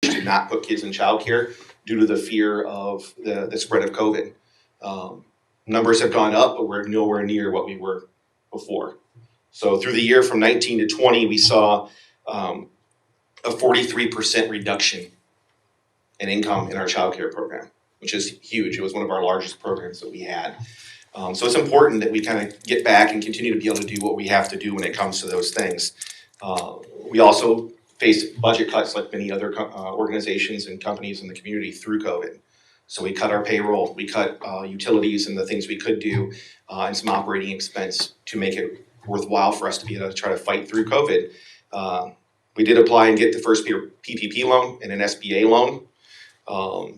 to not put kids in childcare due to the fear of the spread of COVID. Numbers have gone up, but we're nowhere near what we were before. So through the year from 19 to 20, we saw a 43% reduction in income in our childcare program, which is huge. It was one of our largest programs that we had. So it's important that we kind of get back and continue to be able to do what we have to do when it comes to those things. We also faced budget cuts like many other organizations and companies in the community through COVID. So we cut our payroll, we cut utilities and the things we could do, and some operating expense to make it worthwhile for us to be able to try to fight through COVID. We did apply and get the first PPP loan and an SBA loan.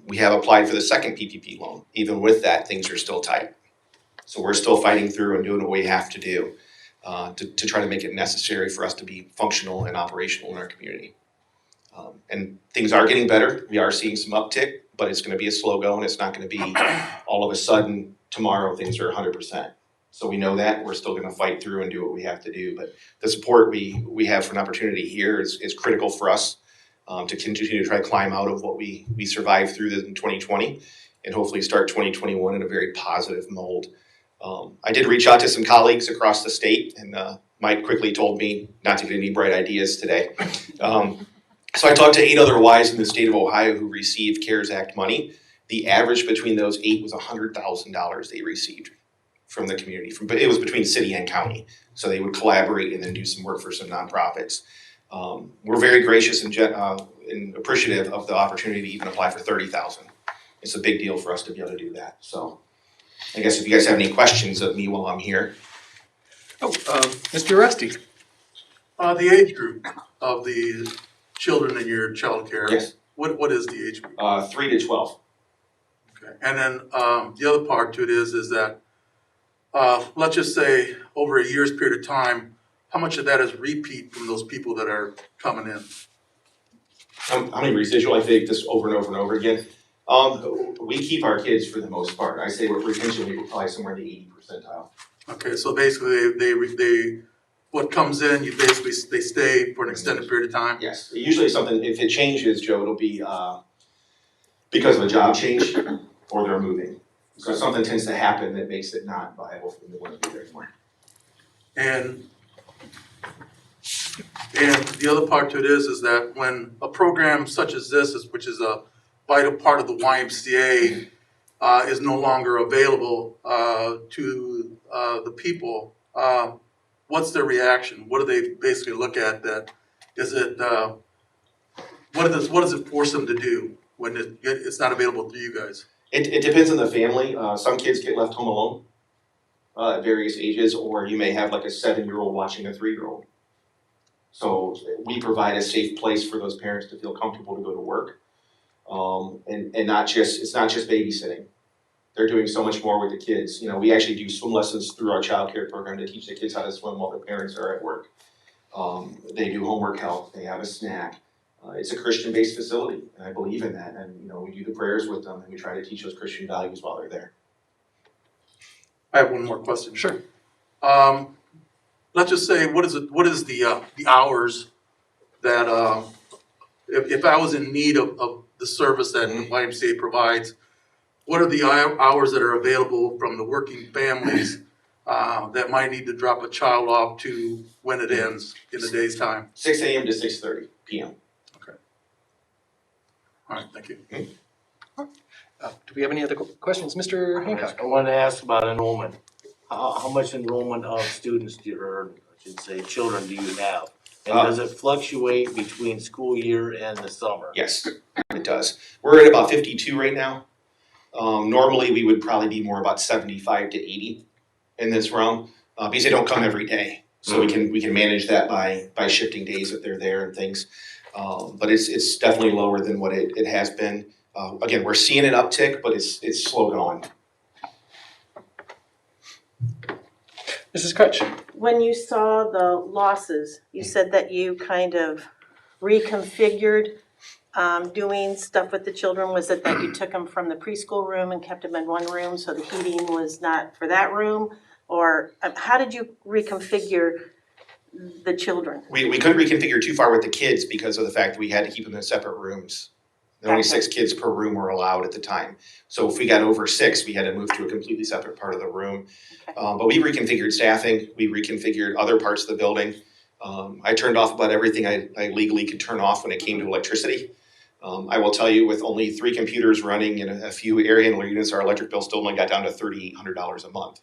We have applied for the second PPP loan. Even with that, things are still tight. So we're still fighting through and doing what we have to do to try to make it necessary for us to be functional and operational in our community. And things are getting better. We are seeing some uptick, but it's going to be a slow go, and it's not going to be all of a sudden tomorrow things are 100%. So we know that we're still going to fight through and do what we have to do. But the support we have for an opportunity here is critical for us to continue to try to climb out of what we survived through in 2020 and hopefully start 2021 in a very positive mold. I did reach out to some colleagues across the state, and Mike quickly told me not to get any bright ideas today. So I talked to 8 other Ys in the state of Ohio who received CARES Act money. The average between those 8 was $100,000 they received from the community. But it was between city and county. So they would collaborate and then do some work for some nonprofits. We're very gracious and appreciative of the opportunity to even apply for $30,000. It's a big deal for us to be able to do that. So I guess if you guys have any questions of me while I'm here. Mr. Rusty. The age group of the children in your child care. Yes. What is the age group? 3 to 12. Okay. And then the other part to it is that let's just say over a year's period of time, how much of that is repeat from those people that are coming in? How many residual? I think this over and over and over again. We keep our kids for the most part. I say we're retention rate, we're probably somewhere in the 80 percentile. Okay, so basically they what comes in, they stay for an extended period of time? Yes, usually something, if it changes, Joe, it'll be because of a job change or they're moving. So something tends to happen that makes it not viable for them to want to be there anymore. And the other part to it is that when a program such as this, which is a vital part of the YMCA, is no longer available to the people, what's their reaction? What do they basically look at? That is it? What does it force them to do when it's not available to you guys? It depends on the family. Some kids get left home alone at various ages, or you may have like a 7-year-old watching a 3-year-old. So we provide a safe place for those parents to feel comfortable to go to work, and it's not just babysitting. They're doing so much more with the kids. You know, we actually do swim lessons through our child care program to teach the kids how to swim while their parents are at work. They do homework help. They have a snack. It's a Christian-based facility, and I believe in that. And we do the prayers with them, and we try to teach those Christian values while they're there. I have one more question. Sure. Let's just say, what is the hours that if I was in need of the service that the YMCA provides, what are the hours that are available from the working families that might need to drop a child off to when it ends in the day's time? 6 a.m. to 6:30 p.m. Okay. All right, thank you. Do we have any other questions? Mr. Hancock? I wanted to ask about enrollment. How much enrollment of students or I should say children do you have? And does it fluctuate between school year and the summer? Yes, it does. We're at about 52 right now. Normally we would probably be more about 75 to 80 in this realm because they don't come every day. So we can manage that by shifting days if they're there and things. But it's definitely lower than what it has been. Again, we're seeing an uptick, but it's slowed on. Mrs. Crutch? When you saw the losses, you said that you kind of reconfigured doing stuff with the children. Was it that you took them from the preschool room and kept them in one room so the heating was not for that room? Or how did you reconfigure the children? We couldn't reconfigure too far with the kids because of the fact that we had to keep them in separate rooms. There were only Gotcha. 6 kids per room were allowed at the time. So if we got over 6, we had to move to a completely separate part of the room. Okay. But we reconfigured staffing, we reconfigured other parts of the building. I turned off about everything I legally could turn off when it came to electricity. I will tell you, with only 3 computers running and a few air handler units, our electric bill still only got down to $3,800 a month.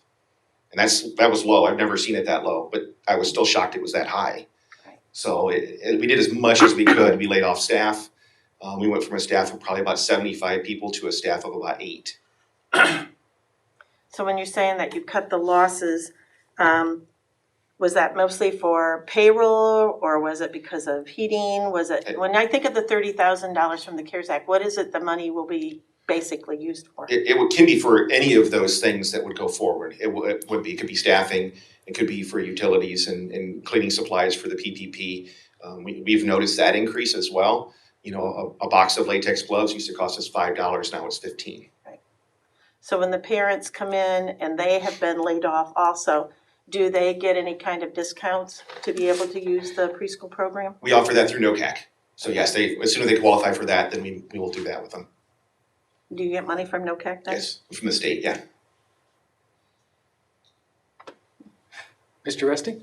And that was low. I've never seen it that low, but I was still shocked it was that high. Right. So we did as much as we could. We laid off staff. We went from a staff of probably about 75 people to a staff of about 8. So when you're saying that you cut the losses, was that mostly for payroll or was it because of heating? Was it, when I think of the $30,000 from the CARES Act, what is it the money will be basically used for? It can be for any of those things that would go forward. It would be, it could be staffing, it could be for utilities and cleaning supplies for the PPP. We've noticed that increase as well. You know, a box of latex gloves used to cost us $5, now it's $15. So when the parents come in and they have been laid off also, do they get any kind of discounts to be able to use the preschool program? We offer that through NOCAC. So yes, as soon as they qualify for that, then we will do that with them. Do you get money from NOCAC then? Yes, from the state, yeah. Mr. Resty?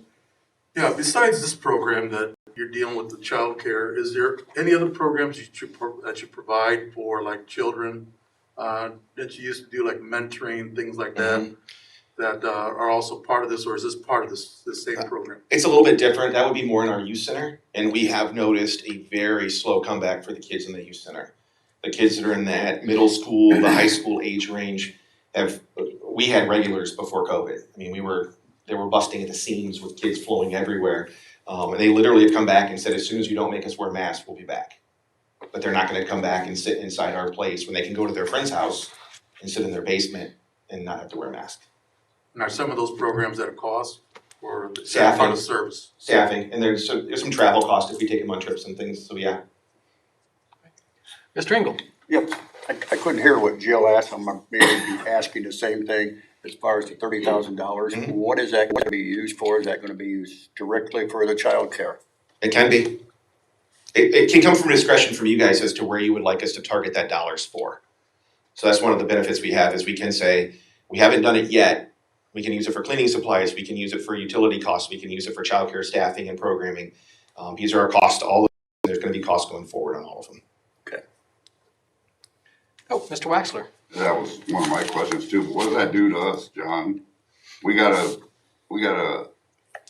Yeah, besides this program that you're dealing with the childcare, is there any other programs that you provide for like children that you used to do, like mentoring, things like that, that are also part of this, or is this part of this same program? It's a little bit different. That would be more in our youth center, and we have noticed a very slow comeback for the kids in the youth center. The kids that are in that middle school, the high school age range, we had regulars before COVID. I mean, they were busting at the seams with kids flowing everywhere. And they literally have come back and said, as soon as you don't make us wear masks, we'll be back. But they're not gonna come back and sit inside our place when they can go to their friend's house and sit in their basement and not have to wear a mask. And are some of those programs at a cost, or is that Staffing. part of the service? Staffing, and there's some travel costs if we take them on trips and things, so yeah. Mr. Engel? Yep, I couldn't hear what Jill asked, I'm maybe asking the same thing as far as the $30,000. Mhm. What is that gonna be used for? Is that gonna be used directly for the childcare? It can be. It can come from discretion from you guys as to where you would like us to target that dollars for. So that's one of the benefits we have, is we can say, we haven't done it yet. We can use it for cleaning supplies, we can use it for utility costs, we can use it for childcare staffing and programming. These are our costs to all of them. There's gonna be costs going forward on all of them. Oh, Mr. Waxler? That was one of my questions too, but what does that do to us, John? We gotta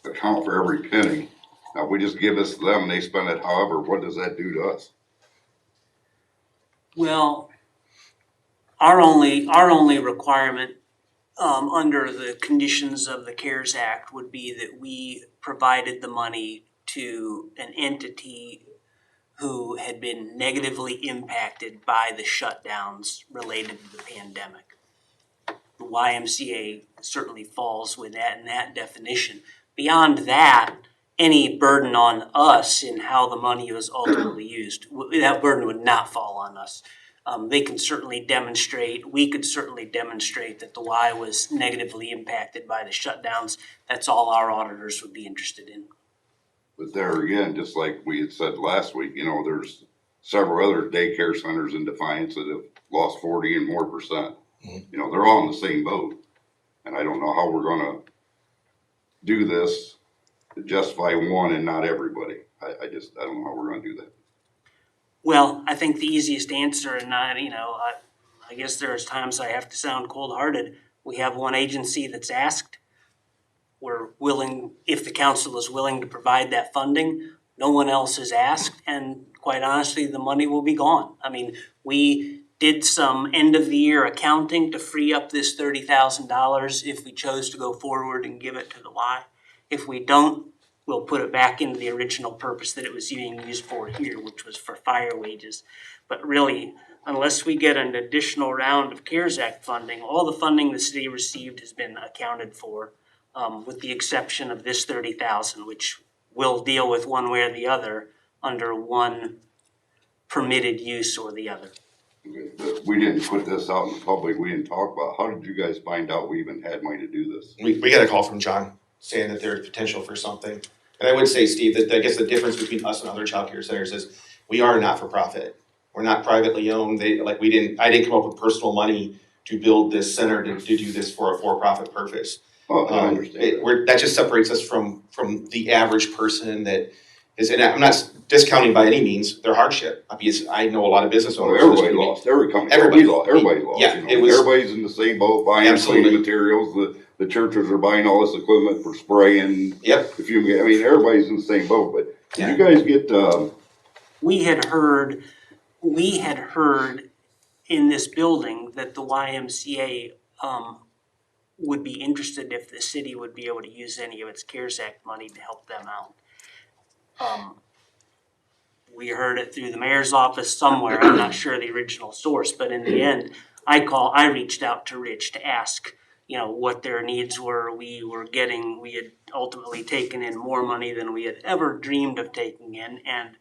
account for every penny. Now, if we just give this to them and they spend it however, what does that do to us? Well, our only requirement under the conditions of the CARES Act would be that we provided the money to an entity who had been negatively impacted by the shutdowns related to the pandemic. The YMCA certainly falls within that definition. Beyond that, any burden on us in how the money was ultimately used, that burden would not fall on us. They can certainly demonstrate, we could certainly demonstrate that the Y was negatively impacted by the shutdowns. That's all our auditors would be interested in. But there again, just like we had said last week, you know, there's several other daycare centers in Defiance that have lost 40 and more %. You know, they're all in the same boat. And I don't know how we're gonna do this to justify one and not everybody. I don't know how we're gonna do that. Well, I think the easiest answer, and I guess there's times I have to sound cold-hearted. We have one agency that's asked. We're willing, if the council is willing to provide that funding. No one else has asked, and quite honestly, the money will be gone. I mean, we did some end of the year accounting to free up this $30,000 if we chose to go forward and give it to the Y. If we don't, we'll put it back into the original purpose that it was being used for here, which was for fire wages. But really, unless we get an additional round of CARES Act funding, all the funding the city received has been accounted for, with the exception of this $30,000, which we'll deal with one way or the other under one permitted use or the other. Okay, but we didn't put this out in the public, we didn't talk about, how did you guys find out we even had money to do this? We got a call from John saying that there's potential for something. And I would say, Steve, that I guess the difference between us and other childcare centers is we are not for profit. We're not privately owned. I didn't come up with personal money to build this center to do this for a for-profit purpose. Oh, I understand. That just separates us from the average person that is, and I'm not discounting by any means their hardship. I know a lot of business Well, owners. everybody lost, everybody lost, Yeah, you it know, was- everybody's in the same boat, buying Absolutely. cleaning materials, the churches are buying all this equipment for spraying. Yep. I mean, everybody's in the same boat, but Yeah. did you guys get, We had heard in this building that the YMCA, would be interested if the city would be able to use any of its CARES Act money to help them out. We heard it through the mayor's office somewhere, I'm not sure the original source, but in the end, I reached out to Rich to ask, you know, what their needs were. We had ultimately taken in more money than we had ever dreamed of taking in, and,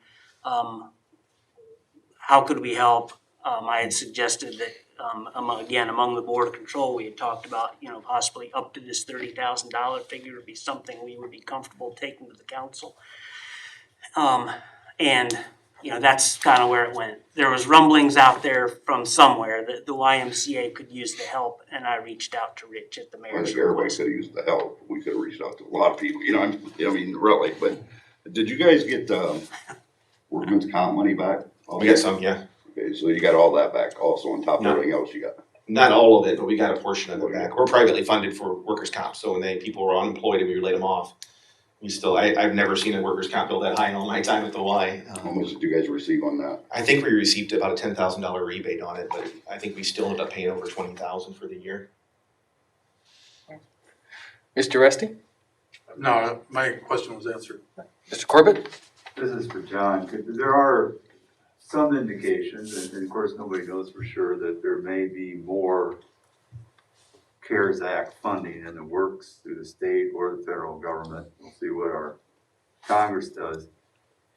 how could we help? I had suggested that, among the board of control, we had talked about, you know, possibly up to this $30,000 figure would be something we would be comfortable taking to the council. And, you know, that's kind of where it went. There was rumblings out there from somewhere that the YMCA could use the help, and I reached out to Rich at the I mayor's think everybody request. could have used the help, we could have reached out to a lot of people, you know, I mean, really, but did you guys get, workman's comp money back? We got some, yeah. Okay, so you got all that back also on top of No. everything else you got? Not all of it, but we got a portion of it back. We're privately funded for workers' comp, so when people were unemployed and we laid them off, I've never seen a workers' comp bill that high in all my time at the Y. How much did you guys receive on that? I think we received about a $10,000 rebate on it, but I think we still ended up paying over $20,000 for the year. Mr. Resty? No, my question was answered. Mr. Corbett? This is for John. There are some indications, and of course, nobody knows for sure, that there may be more CARES Act funding in the works through the state or the federal government. We'll see what our Congress does.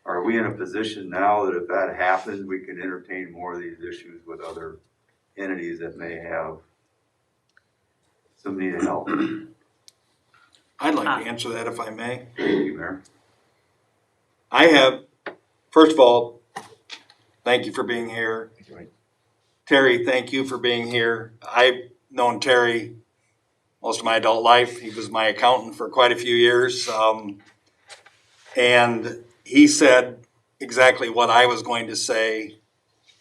Are we in a position now that if that happens, we can entertain more of these issues with other entities that may have some need of help? I'd like to answer that if I may. Thank you, Mayor. I have, first of all, thank you for being here. Terry, thank you for being here. I've known Terry most of my adult life. He was my accountant for quite a few years. And he said exactly what I was going to say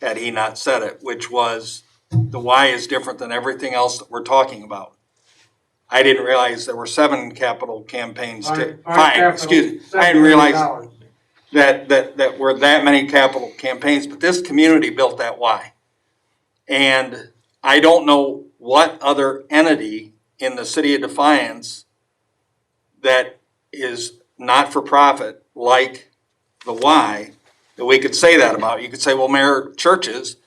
had he not said it, which was the why is different than everything else that we're talking about. I didn't realize there were 7 capital campaigns. Excuse me. I didn't realize that were that many capital campaigns, but this community built that why. And I don't know what other entity in the city of Defiance that is not for profit like the Y that we could say that about. You could say, well, Mayor, churches,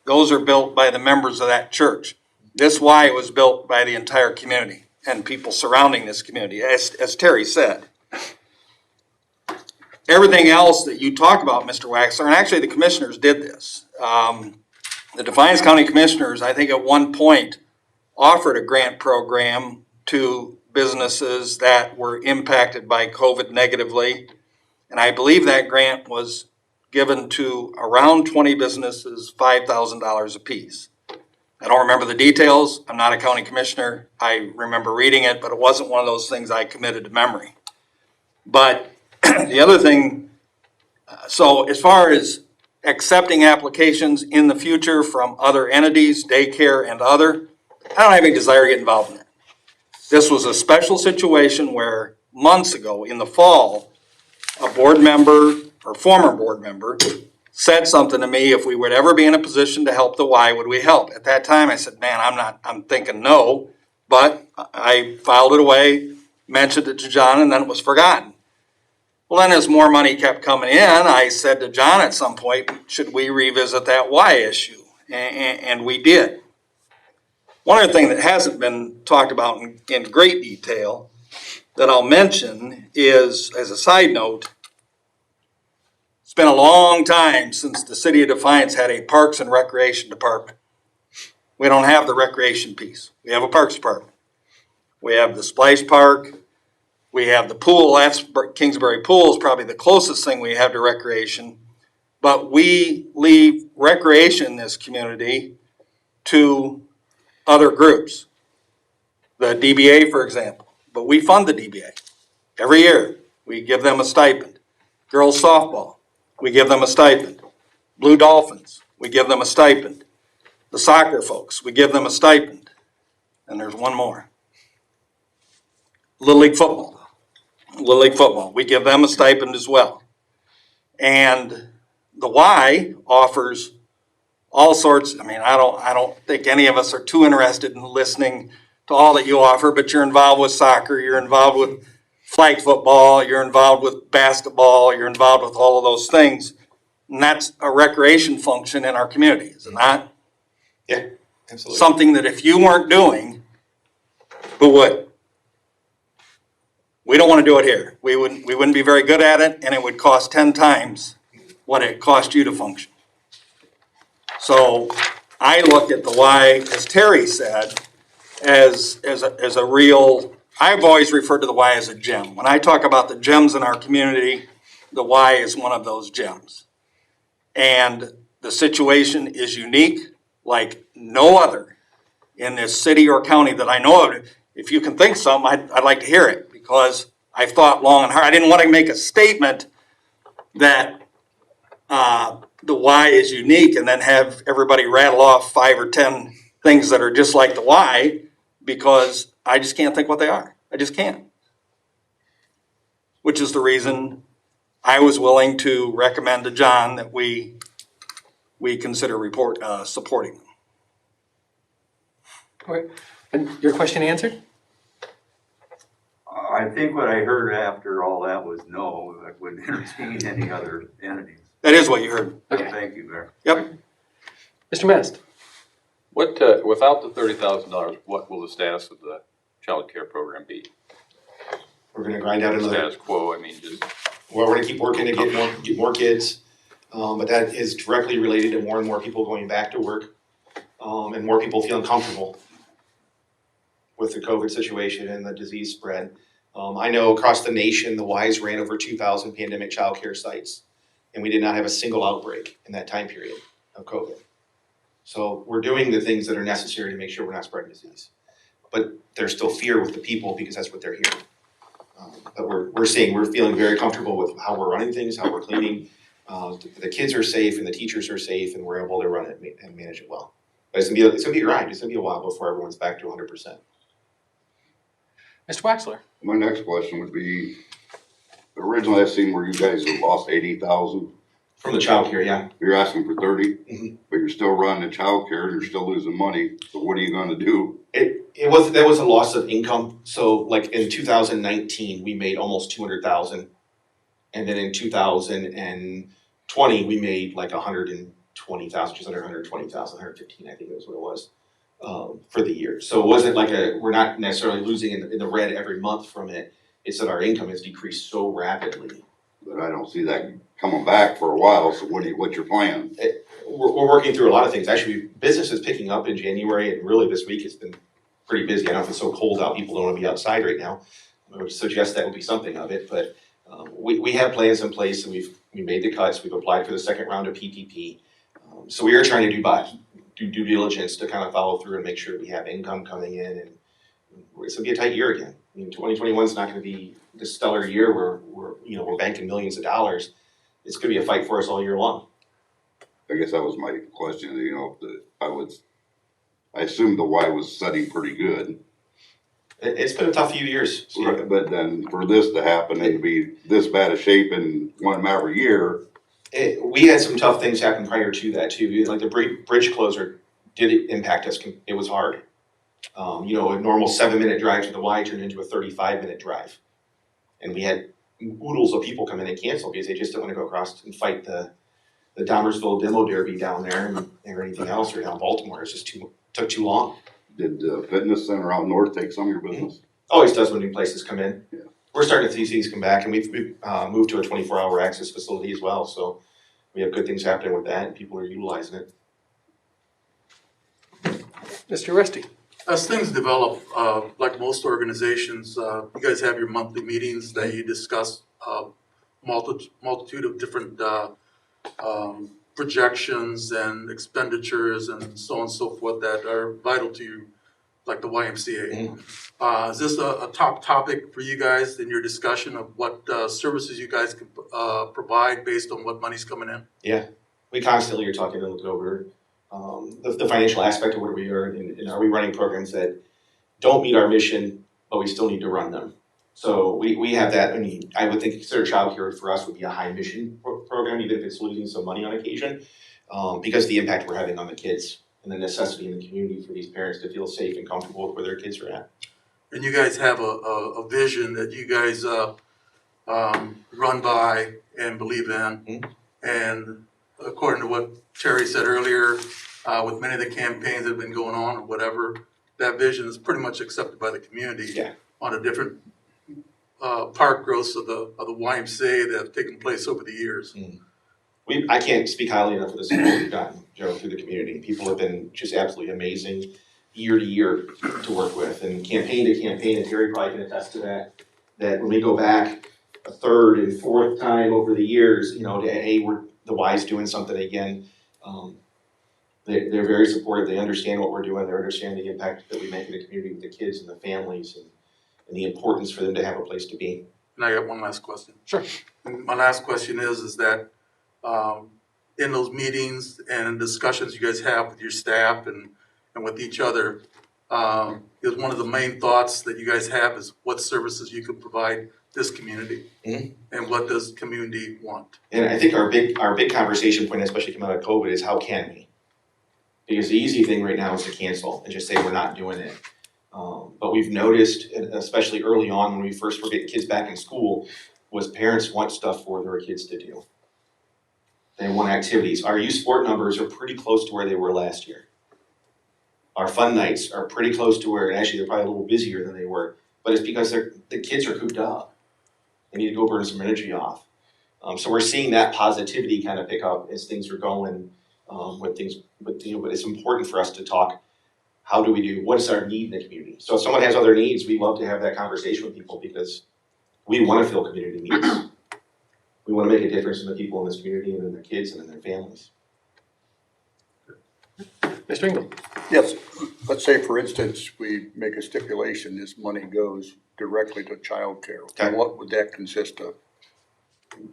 those are built by the members of that church. This Y was built by the entire community and people surrounding this community, as Terry said. Everything else that you talk about, Mr. Waxler, and actually the commissioners did this. The Defiance County Commissioners, I think at one point, offered a grant program to businesses that were impacted by COVID negatively. And I believe that grant was given to around 20 businesses, $5,000 apiece. I don't remember the details. I'm not a county commissioner. I remember reading it, but it wasn't one of those things I committed to memory. But the other thing, so as far as accepting applications in the future from other entities, daycare and other, I don't have any desire to get involved in that. This was a special situation where months ago in the fall, a board member or former board member said something to me, if we would ever be in a position to help the Y, would we help? At that time, I said, man, I'm thinking no, but I filed it away, mentioned it to John, and then it was forgotten. Well, then as more money kept coming in, I said to John at some point, should we revisit that Y issue? And we did. One other thing that hasn't been talked about in great detail that I'll mention is, as a side note, it's been a long time since the city of Defiance had a Parks and Recreation Department. We don't have the recreation piece. We have a Parks Department. We have the Splash Park. We have the pool, Kingsbury Pool is probably the closest thing we have to recreation. But we leave recreation in this community to other groups. The DBA, for example, but we fund the DBA. Every year, we give them a stipend. Girls softball, we give them a stipend. Blue Dolphins, we give them a stipend. The soccer folks, we give them a stipend. And there's one more. Little League football. Little League football, we give them a stipend as well. And the Y offers all sorts, I don't think any of us are too interested in listening to all that you offer, but you're involved with soccer, you're involved with flag football, you're involved with basketball, you're involved with all of those things. And that's a recreation function in our community, is it not? Yeah, absolutely. Something that if you weren't doing, who would? We don't want to do it here. We wouldn't be very good at it, and it would cost 10 times what it cost you to function. So I look at the Y, as Terry said, as a real, I've always referred to the Y as a gem. When I talk about the gems in our community, the Y is one of those gems. And the situation is unique, like no other in this city or county that I know of. If you can think something, I'd like to hear it, because I've thought long and hard. I didn't want to make a statement that the Y is unique and then have everybody rattle off 5 or 10 things that are just like the Y, because I just can't think what they are. I just can't. Which is the reason I was willing to recommend to John that we consider supporting them. All right. And your question answered? I think what I heard after all that was no, I wouldn't entertain any other entities. That is what you heard. Okay. Thank you, Mayor. Yep. Mr. Mast? What, without the $30,000, what will the status of the child care program be? We're gonna grind out another, Status quo, I mean, just, well, we're gonna keep working to get more kids. But that is directly related to more and more people going back to work, and more people feeling comfortable with the COVID situation and the disease spread. I know across the nation, the Ys ran over 2,000 pandemic childcare sites, and we did not have a single outbreak in that time period of COVID. So we're doing the things that are necessary to make sure we're not spreading disease. But there's still fear with the people because that's what they're hearing. But we're feeling very comfortable with how we're running things, how we're cleaning. The kids are safe and the teachers are safe, and we're able to run it and manage it well. But it's gonna be a grind. It's gonna be a while before everyone's back to 100%. Mr. Waxler? My next question would be, originally I seen where you guys have lost 80,000. From the childcare, yeah. You're asking for 30, Mhm. but you're still running the childcare and you're still losing money. So what are you gonna do? That was a loss of income. So like in 2019, we made almost 200,000. And then in 2020, we made like 120,000, just under 120,000, 115, I think that was what it was, for the year. So it wasn't like we're not necessarily losing in the red every month from it. It's that our income has decreased so rapidly. But I don't see that coming back for a while, so what's your plan? We're working through a lot of things. Actually, business is picking up in January, and really this week it's been pretty busy. I don't know if it's so cold out, people don't want to be outside right now. I would suggest that would be something of it, but we have plans in place, and we made the cuts. We've applied for the second round of PPP. So we are trying to do due diligence to kind of follow through and make sure we have income coming in, and it's gonna be a tight year again. I mean, 2021 is not gonna be this stellar year where we're banking millions of dollars. It's gonna be a fight for us all year long. I guess that was my question, I assumed the Y was setting pretty good. It's been a tough few years. So Right, but then for this to happen and be this bad a shape in one matter of year. We had some tough things happen prior to that too. Like the bridge closure did impact us. It was hard. A normal 7-minute drive to the Y turned into a 35-minute drive. And we had oodles of people come in and cancel because they just didn't want to go across and fight the Dahmersville demo derby down there or anything else, or down Baltimore. It's just took too long. Did the fitness center out north take some of your business? Always does when new places come in. Yeah. We're starting to see things come back, and we've moved to a 24-hour access facility as well. So we have good things happening with that, and people are utilizing it. Mr. Rusty? As things develop, like most organizations, you guys have your monthly meetings that you discuss multitude of different projections and expenditures and so on and so forth that are vital to you, like the YMCA. Is this a top topic for you guys in your discussion of what services you guys can provide based on what money's coming in? Yeah, we constantly are talking to look over the financial aspect of what we are, and are we running programs that don't meet our mission, but we still need to run them. So we have that. I mean, I would think consider childcare for us would be a high mission program, even if it's losing some money on occasion, because of the impact we're having on the kids and the necessity in the community for these parents to feel safe and comfortable with where their kids are at. And you guys have a vision that you guys run by and believe in. And according to what Terry said earlier, with many of the campaigns that have been going on or whatever, that vision is pretty much accepted by the community on a different park growths of the YMCA that have taken place over the years. I can't speak highly enough of the support we've gotten, Joe, through the community. People have been just absolutely amazing year to year to work with, and campaign to campaign, and Terry probably can attest to that, that when we go back a third and fourth time over the years, you know, to, hey, we're the Y's doing something again, they're very supportive. They understand what we're doing. They understand the impact that we make in the community with the kids and the families, and the importance for them to have a place to be. And I got one last question. Sure. And my last question is that in those meetings and discussions you guys have with your staff and with each other, is one of the main thoughts that you guys have is what services you could provide this community, and what does community want? And I think our big conversation point, especially coming out of COVID, is how can we? Because the easy thing right now is to cancel and just say we're not doing it. But we've noticed, especially early on when we first were getting kids back in school, was parents want stuff for their kids to do. They want activities. Our youth sport numbers are pretty close to where they were last year. Our fun nights are pretty close to where, and actually they're probably a little busier than they were, but it's because the kids are cooped up. They need to go burn some energy off. So we're seeing that positivity kind of pick up as things are going with things, but it's important for us to talk. How do we do, what's our need in the community? So if someone has other needs, we love to have that conversation with people because we want to fill community needs. We want to make a difference in the people in this community and in their kids and in their families. Mr. Ingram? Yes, let's say for instance, we make a stipulation, this money goes directly to childcare. Okay. What would that consist of?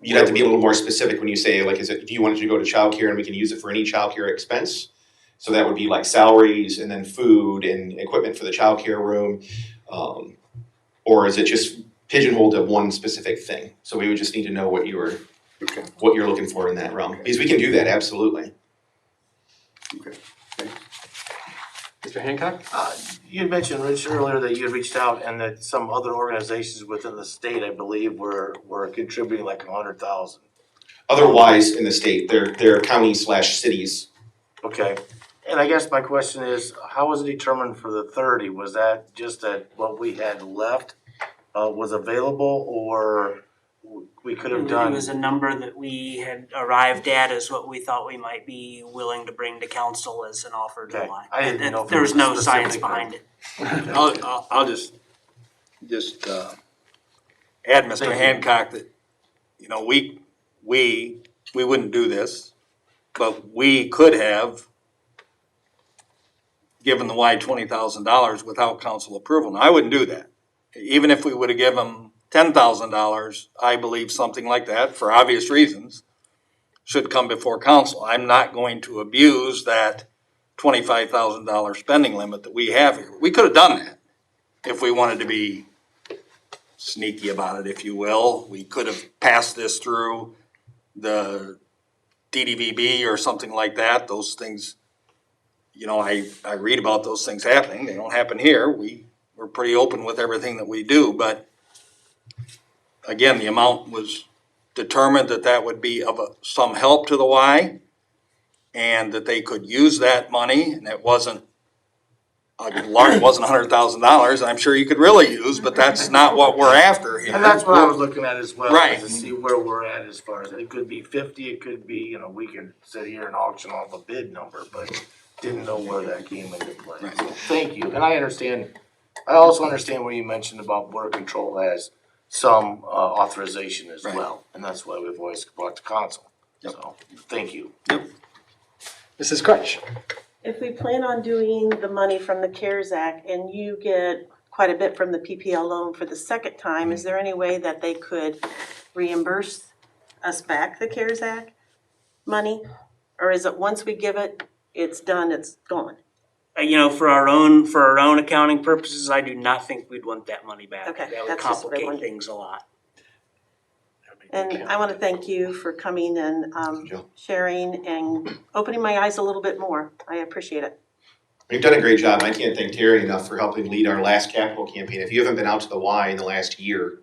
You'd have to be a little more specific when you say, like, do you want it to go to childcare and we can use it for any childcare expense? So that would be like salaries and then food and equipment for the childcare room. Or is it just pigeonholed to one specific thing? So we would just need to know what you're looking for in that realm. Because we can do that, absolutely. Okay. Mr. Hancock? You had mentioned, Rich, earlier that you had reached out and that some other organizations within the state, I believe, were contributing like $100,000. Otherwise, in the state, they're counties/cities. Okay. And I guess my question is, how was it determined for the 30? Was that just that what we had left was available, or we could have done? It was a number that we had arrived at as what we thought we might be willing to bring to council as an offer to line. I didn't know if There was no specific science or- behind it. I'll just add, Mr. Thank you. Hancock, that, you know, we wouldn't do this, but we could have given the Y $20,000 without council approval. Now, I wouldn't do that. Even if we would have given them $10,000, I believe something like that, for obvious reasons, should come before council. I'm not going to abuse that $25,000 spending limit that we have here. We could have done that if we wanted to be sneaky about it, if you will. We could have passed this through the DDVB or something like that. Those things, you know, I read about those things happening. They don't happen here. We're pretty open with everything that we do, but again, the amount was determined that would be of some help to the Y, and that they could use that money, and it wasn't $100,000, and I'm sure you could really use, but that's not what we're after here. And that's what I was looking at as well, Right. to see where we're at as far as, it could be 50, it could be, we could sit here and auction off a bid number, but didn't know where that came into play. Right. So thank you, and I also understand what you mentioned about border control has some authorization as Right. well, and that's why we've always brought to council. Yep. So, thank you. Mrs. Crutch? If we plan on doing the money from the CARES Act and you get quite a bit from the PPL loan for the second time, is there any way that they could reimburse us back the CARES Act money? Or is it once we give it, it's done, it's gone? You know, for our own accounting purposes, I do not think we'd want that money back. Okay, That would that's just what I complicate wondered. things a lot. And I want to thank you for coming and Jill. sharing and opening my eyes a little bit more. I appreciate it. You've done a great job. I can't thank Terry enough for helping lead our last capital campaign. If you haven't been out to the Y in the last year,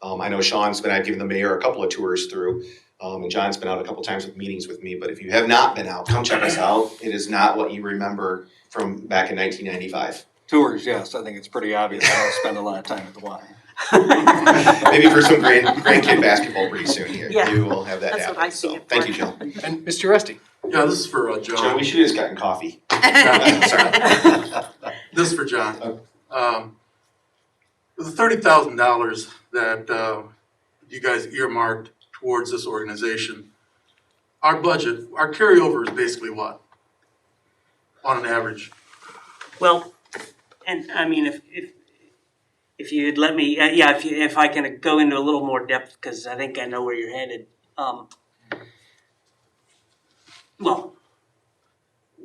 I know I've given the mayor a couple of tours through, and John's been out a couple times with meetings with me, but if you have not been out, come check us out. It is not what you remember from back in 1995. Tours, yes, I think it's pretty obvious. I don't spend a lot of time at the Y. Maybe for some grandkid basketball pretty soon here. Yeah, You will have that that's happen. what I see So, it thank for. you, Jill. And Mr. Rusty? Yeah, this is for Joe, John. we should have just gotten coffee. Sorry. This is for John. The $30,000 that you guys earmarked towards this organization, our budget, our carryover is basically what? On an average? Well, and I mean, if you'd let me, if I can go into a little more depth, because I think I know where you're headed. Well,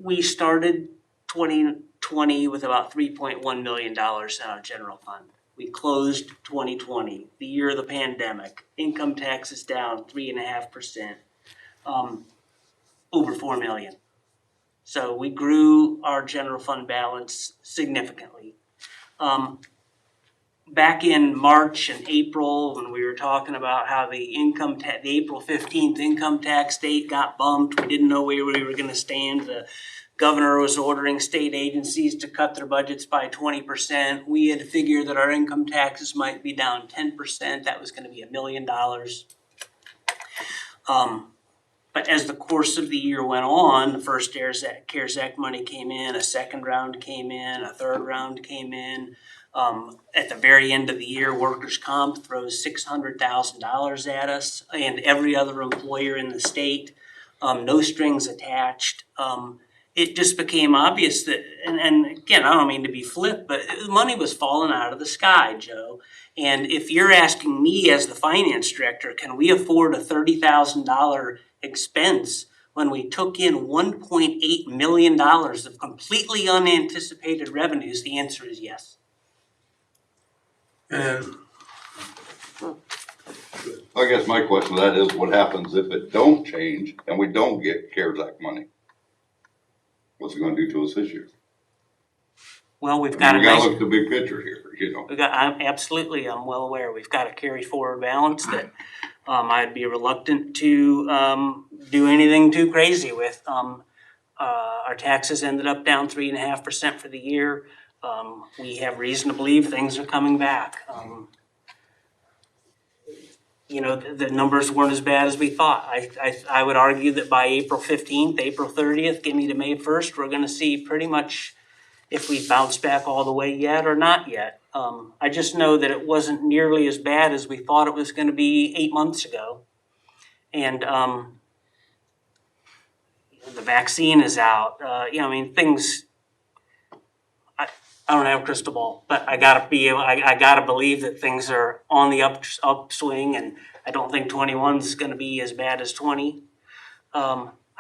we started 2020 with about $3.1 million in our general fund. We closed 2020, the year of the pandemic. Income taxes down 3.5%, over $4 million. So we grew our general fund balance significantly. Back in March and April, when we were talking about how the April 15th income tax date got bumped, we didn't know where we were going to stand. The governor was ordering state agencies to cut their budgets by 20%. We had figured that our income taxes might be down 10%. That was going to be $1 million. But as the course of the year went on, the first CARES Act money came in, a second round came in, a third round came in. At the very end of the year, workers' comp throws $600,000 at us and every other employer in the state, no strings attached. It just became obvious that, and again, I don't mean to be flip, but money was falling out of the sky, Joe. And if you're asking me as the finance director, can we afford a $30,000 expense when we took in $1.8 million of completely unanticipated revenues? The answer is yes. And I guess my question to that is, what happens if it don't change and we don't get CARES Act money? What's it gonna do to us this year? Well, we've got We a gotta nice, look at the big picture here, you know. I'm well aware, we've got a carry forward balance that I'd be reluctant to do anything too crazy with. Our taxes ended up down 3.5% for the year. We have reason to believe things are coming back. You know, the numbers weren't as bad as we thought. I would argue that by April 15th, April 30th, give me to May 1st, we're gonna see pretty much if we bounce back all the way yet or not yet. I just know that it wasn't nearly as bad as we thought it was gonna be 8 months ago. And the vaccine is out. You know, I mean, things, I don't have a crystal ball, but I gotta believe that things are on the upswing, and I don't think 21 is gonna be as bad as 20.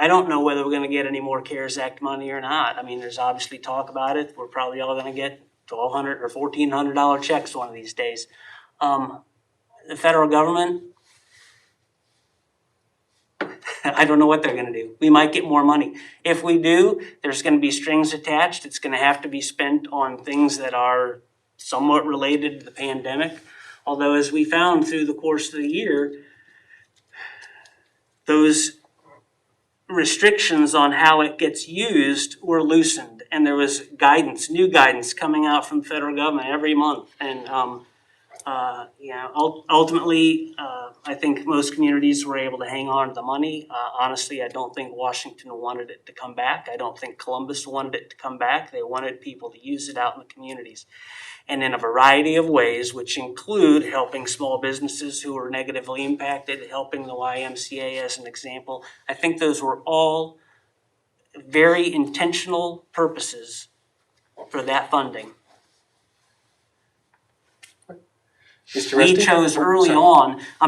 I don't know whether we're gonna get any more CARES Act money or not. I mean, there's obviously talk about it. We're probably all gonna get $1,200 or $1,400 checks one of these days. The federal government, I don't know what they're gonna do. We might get more money. If we do, there's gonna be strings attached. It's gonna have to be spent on things that are somewhat related to the pandemic. Although, as we found through the course of the year, those restrictions on how it gets used were loosened, and there was guidance, new guidance coming out from the federal government every month. And Ultimately, I think most communities were able to hang on to the money. Honestly, I don't think Washington wanted it to come back. I don't think Columbus wanted it to come back. They wanted people to use it out in the communities. And in a variety of ways, which include helping small businesses who were negatively impacted, helping the YMCA as an example. I think those were all very intentional purposes for that funding. Mr. We Rusty? chose Oh, early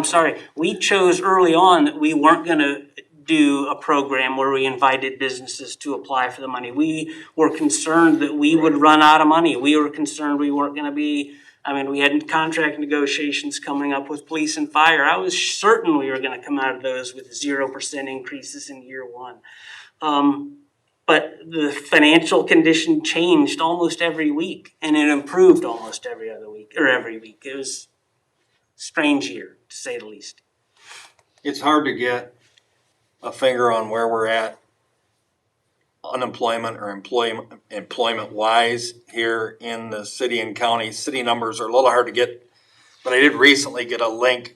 sorry. on, we chose early on that we weren't gonna do a program where we invited businesses to apply for the money. We were concerned that we would run out of money. We were concerned we weren't gonna be, we had contract negotiations coming up with police and fire. I was certain we were gonna come out of those with 0% increases in year one. But the financial condition changed almost every week, and it improved almost every other week, or every week. It was a strange year, to say the least. It's hard to get a finger on where we're at unemployment or employment wise here in the city and county. City numbers are a little hard to get, but I did recently get a link,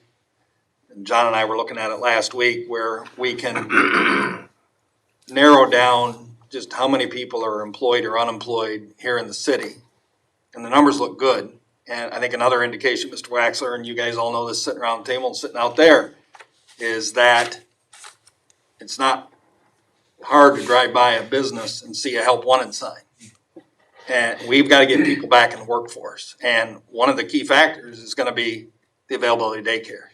and John and I were looking at it last week, where we can narrow down just how many people are employed or unemployed here in the city. And the numbers look good. And I think another indication, Mr. Waxler, and you guys all know this sitting around the table and sitting out there, is that it's not hard to drive by a business and see a help wanted sign. And we've got to get people back in the workforce. And one of the key factors is going to be the availability of daycare.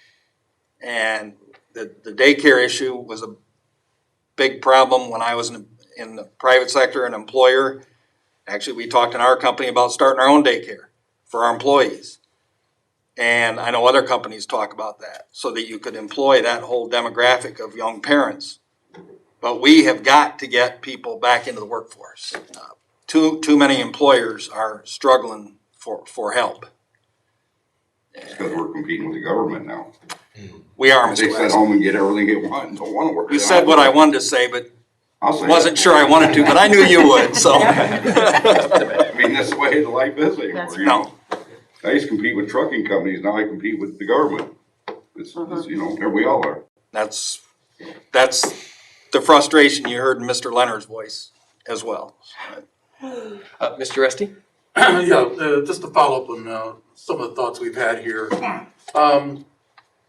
And the daycare issue was a big problem when I was in the private sector, an employer. Actually, we talked in our company about starting our own daycare for our employees. And I know other companies talk about that, so that you could employ that whole demographic of young parents. But we have got to get people back into the workforce. Too many employers are struggling for help. It's because we're competing with the government now. We are, They Mr. sit West. home and get everything they want and don't want to work. You said what I wanted to say, but I'll say wasn't it. sure I wanted to, but I knew you would, so. I mean, that's the way the life is anymore. That's you know? I used to compete with trucking companies, now I compete with the government. It's here we all are. That's the frustration you heard in Mr. Leonard's voice as well. Mr. Rusty? Just to follow up on some of the thoughts we've had here.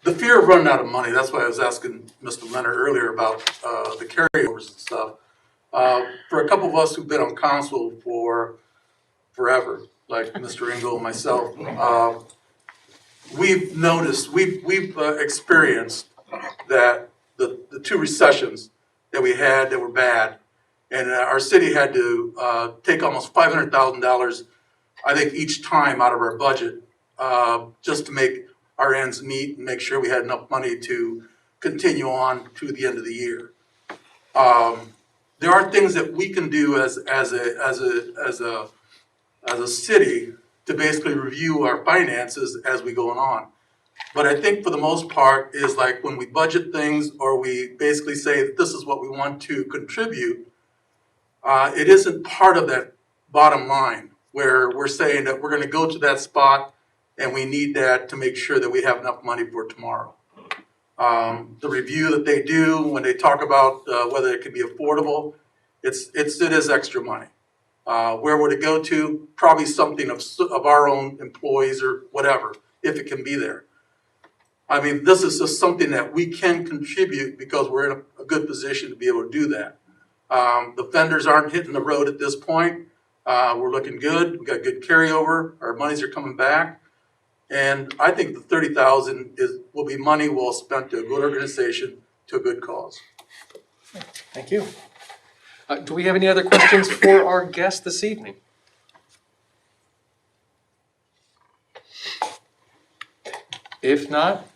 The fear of running out of money, that's why I was asking Mr. Leonard earlier about the carryovers and stuff. For a couple of us who've been on council for forever, like Mr. Engel and myself, we've noticed, we've experienced that the two recessions that we had that were bad, and our city had to take almost $500,000, I think, each time out of our budget, just to make our ends meet and make sure we had enough money to continue on to the end of the year. There are things that we can do as a city to basically review our finances as we go on. But I think for the most part is like when we budget things or we basically say that this is what we want to contribute, it isn't part of that bottom line where we're saying that we're going to go to that spot and we need that to make sure that we have enough money for tomorrow. The review that they do when they talk about whether it can be affordable, it is extra money. Where would it go to? Probably something of our own employees or whatever, if it can be there. I mean, this is just something that we can contribute because we're in a good position to be able to do that. The vendors aren't hitting the road at this point. We're looking good. We got good carryover. Our monies are coming back. And I think the $30,000 will be money well spent to a good organization, to a good cause. Thank you. Do we have any other questions for our guest this evening? If not,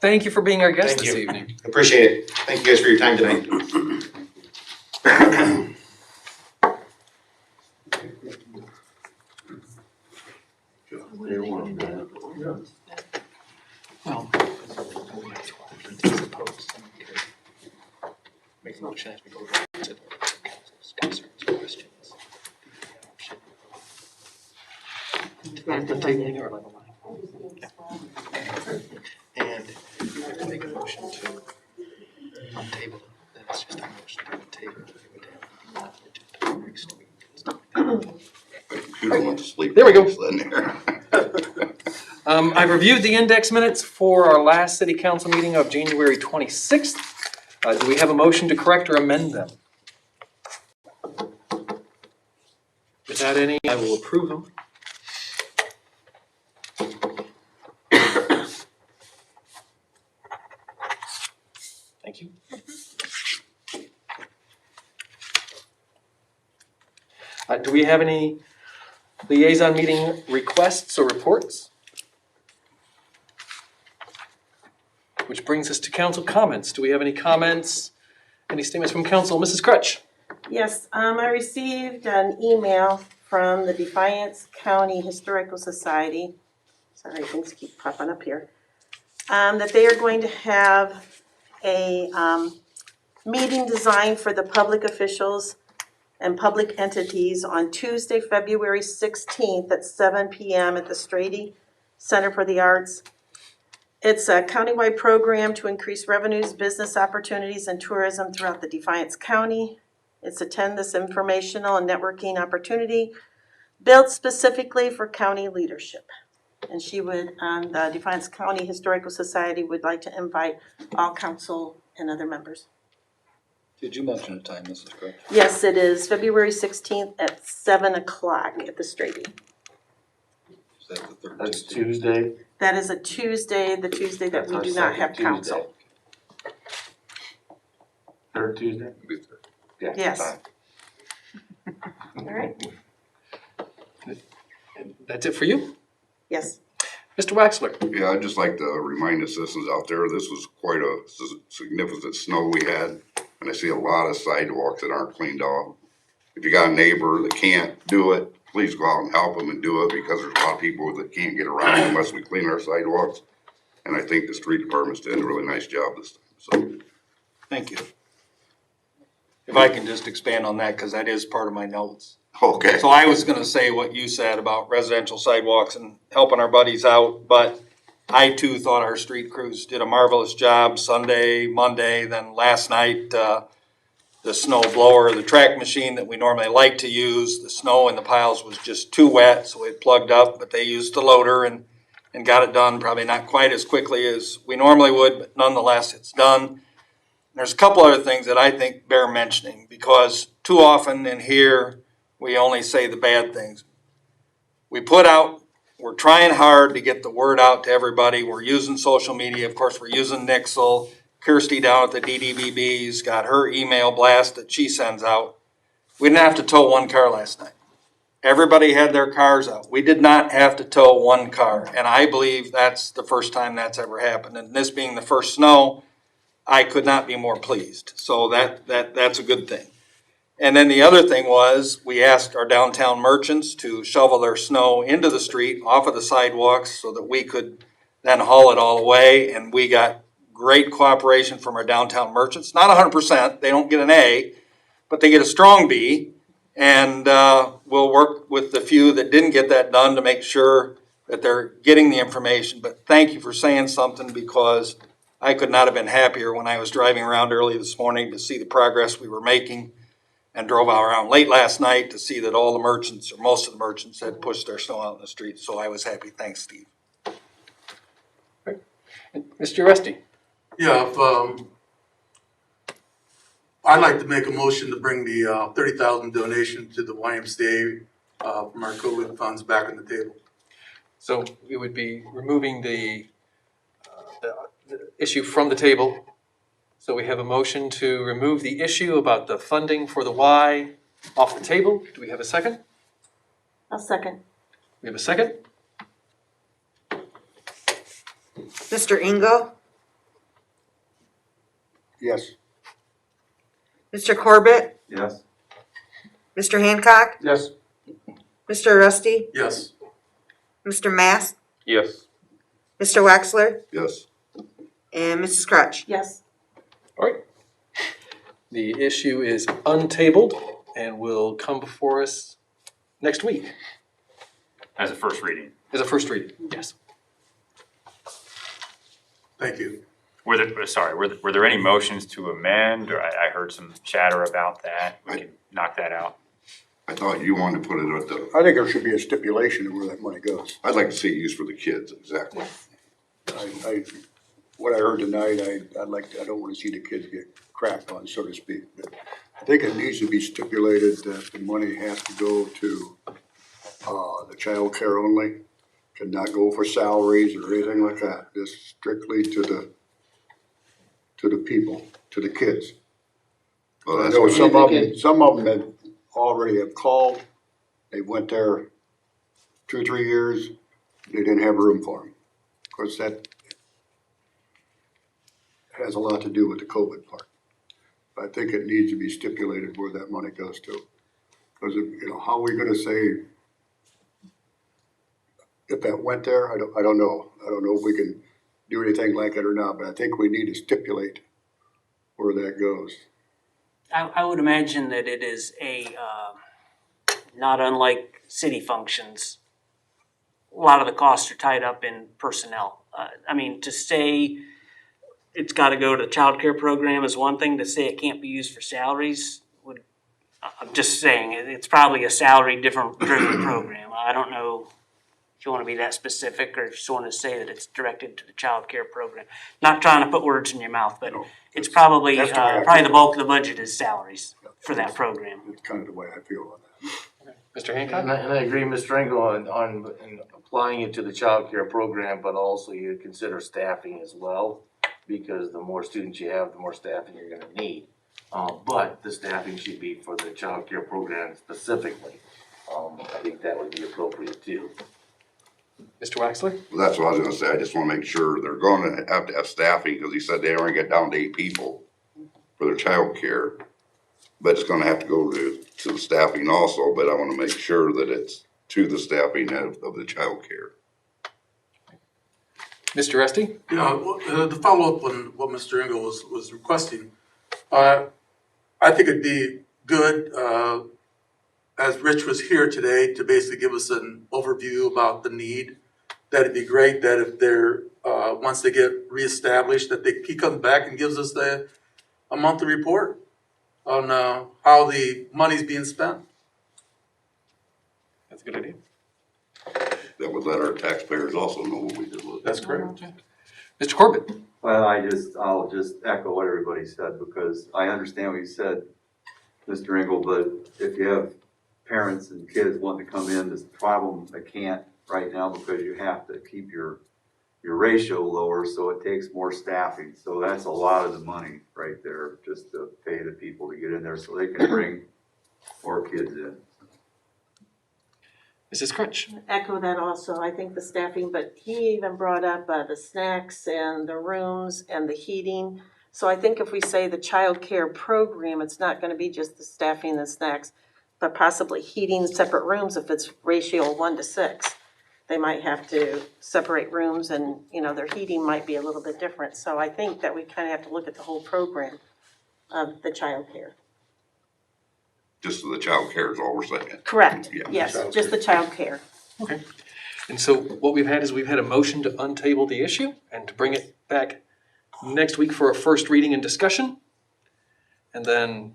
thank you for being our guest Thank this you. evening. Appreciate it. Thank you guys for your time tonight. Make a motion as we go to questions. Yeah, Taking or level line? make a motion to untable, then it's just a motion to table. Next week. You don't want to sleep. There we go. Then there. I've reviewed the index minutes for our last city council meeting of January 26th. Do we have a motion to correct or amend them? Without any, I will approve them. Thank you. Do we have any liaison meeting requests or reports? Which brings us to council comments. Do we have any comments, any statements from council? Mrs. Crutch? Yes, I received an email from the Defiance County Historical Society. Sorry, things keep popping up here. That they are going to have a meeting designed for the public officials and public entities on Tuesday, February 16th at 7 p.m. at the Strady Center for the Arts. It's a countywide program to increase revenues, business opportunities, and tourism throughout the Defiance County. It's attend this informational and networking opportunity built specifically for county leadership. And she would, the Defiance County Historical Society would like to invite all council and other members. Did you mention a time, Mrs. Crutch? Yes, it is February 16th at 7 o'clock at the Strady. Is that the third That's Tuesday? Tuesday. That is a Tuesday, the Tuesday that That's we our do not have second council. Tuesday. Third Tuesday? Yeah. Yes. fine. All right, That's it for you? yes. Mr. Waxler? Yeah, I'd just like to remind the citizens out there, this was quite a significant snow we had. And I see a lot of sidewalks that aren't cleaned off. If you got a neighbor that can't do it, please go out and help them and do it, because there's a lot of people that can't get around unless we clean our sidewalks. And I think the street department's doing a really nice job this time, so. Thank you. If I can just expand on that, because that is part of my notes. Okay. So I was gonna say what you said about residential sidewalks and helping our buddies out, but I too thought our street crews did a marvelous job Sunday, Monday, then last night, the snow blower, the track machine that we normally like to use, the snow in the piles was just too wet, so it plugged up, but they used the loader and got it done, probably not quite as quickly as we normally would, but nonetheless, it's done. There's a couple other things that I think bear mentioning, because too often in here, we only say the bad things. We're trying hard to get the word out to everybody. We're using social media. Of course, we're using Nixle. Kirsty down at the DDBB's got her email blast that she sends out. We didn't have to tow one car last night. Everybody had their cars out. We did not have to tow one car. And I believe that's the first time that's ever happened. And this being the first snow, I could not be more pleased. So that's a good thing. And then the other thing was, we asked our downtown merchants to shovel their snow into the street, off of the sidewalks, so that we could then haul it all away. And we got great cooperation from our downtown merchants. Not 100%, they don't get an A, but they get a strong B. And we'll work with the few that didn't get that done to make sure that they're getting the information. But thank you for saying something, because I could not have been happier when I was driving around early this morning to see the progress we were making, and drove around late last night to see that all the merchants, or most of the merchants, had pushed their snow out in the street. So I was happy. Thanks, Steve. Mr. Rusty? Yeah, I'd like to make a motion to bring the 30,000 donation to the YMCA from our COVID funds back on the table. So we would be removing the issue from the table. So we have a motion to remove the issue about the funding for the Y off the table. Do we have a second? I'll second. We have a second? Mr. Engel, Yes. Mr. Corbett, Yes? Mr. Hancock, Yes. Mr. Rusty, Yes. Mr. Mast, Yes. Mr. Waxler, Yes. and Mrs. Crutch. Yes. All right. The issue is untabled and will come before us next week As a first reading. as a first reading. Yes. Thank you. were there any motions to amend, or I heard some chatter about that? We can knock that out. I thought you wanted to put it at the, I think there should be a stipulation of where that money goes. I'd like to see it used for the kids, exactly. What I heard tonight, I don't wanna see the kids get crapped on, so to speak. But I think it needs to be stipulated that the money has to go to, the child care only. Cannot go for salaries or anything like that, just strictly to the people, to the kids. Well, I that's know gonna- some of them have already have called, they went there 2-3 years, they didn't have room for them. Of course, that has a lot to do with the COVID part. I think it needs to be stipulated where that money goes to. Because, how are we gonna say if that went there? I don't know. I don't know if we can do anything like it or not, but I think we need to stipulate where that goes. I would imagine that it is not unlike city functions. A lot of the costs are tied up in personnel. To say it's gotta go to the child care program is one thing, to say it can't be used for salaries I'm just saying, it's probably a salary driven program. I don't know if you wanna be that specific, or if you just wanna say that it's directed to the child care program. Not trying to put words in your mouth, but it's probably, that's the way I probably feel. the bulk of the budget is salaries for that program. That's kind of the way I feel on that. Mr. Hancock? And I agree, Mr. Engel, on applying it to the child care program, but also you consider staffing as well, because the more students you have, the more staffing you're gonna need. But the staffing should be for the child care program specifically. I think that would be appropriate too. Mr. Waxler? Well, that's what I was gonna say, I just wanna make sure they're gonna have to have staffing, cause he said they only get down to 8 people for their child care. But it's gonna have to go to the staffing also, but I wanna make sure that it's to the staffing of the child care. Mr. Rusty? Yeah, to follow up on what Mr. Engel was requesting, I think it'd be good, as Rich was here today, to basically give us an overview about the need. That'd be great, that if they're, once they get reestablished, that he comes back and gives us a monthly report on, how the money's being spent. That's a good idea. That would let our taxpayers also know what we did with it. That's correct. Mr. Corbett? Well, I'll just echo what everybody said, because I understand what you said, Mr. Engel, but if you have parents and kids wanting to come in, this problem, they can't right now because you have to keep your ratio lower, so it takes more staffing. So that's a lot of the money right there, just to pay the people to get in there so they can bring more kids in. Mrs. Crutch? Echo that also, I think the staffing, but he even brought up the snacks and the rooms and the heating. So I think if we say the child care program, it's not gonna be just the staffing and snacks, but possibly heating separate rooms if it's ratio 1-6. They might have to separate rooms and, their heating might be a little bit different. So I think that we kind of have to look at the whole program of the child care. Just the child care is all we're saying. Correct, Yeah. yes, Child just the child care. Okay. And so what we've had is we've had a motion to untable the issue and to bring it back next week for a first reading and discussion. And then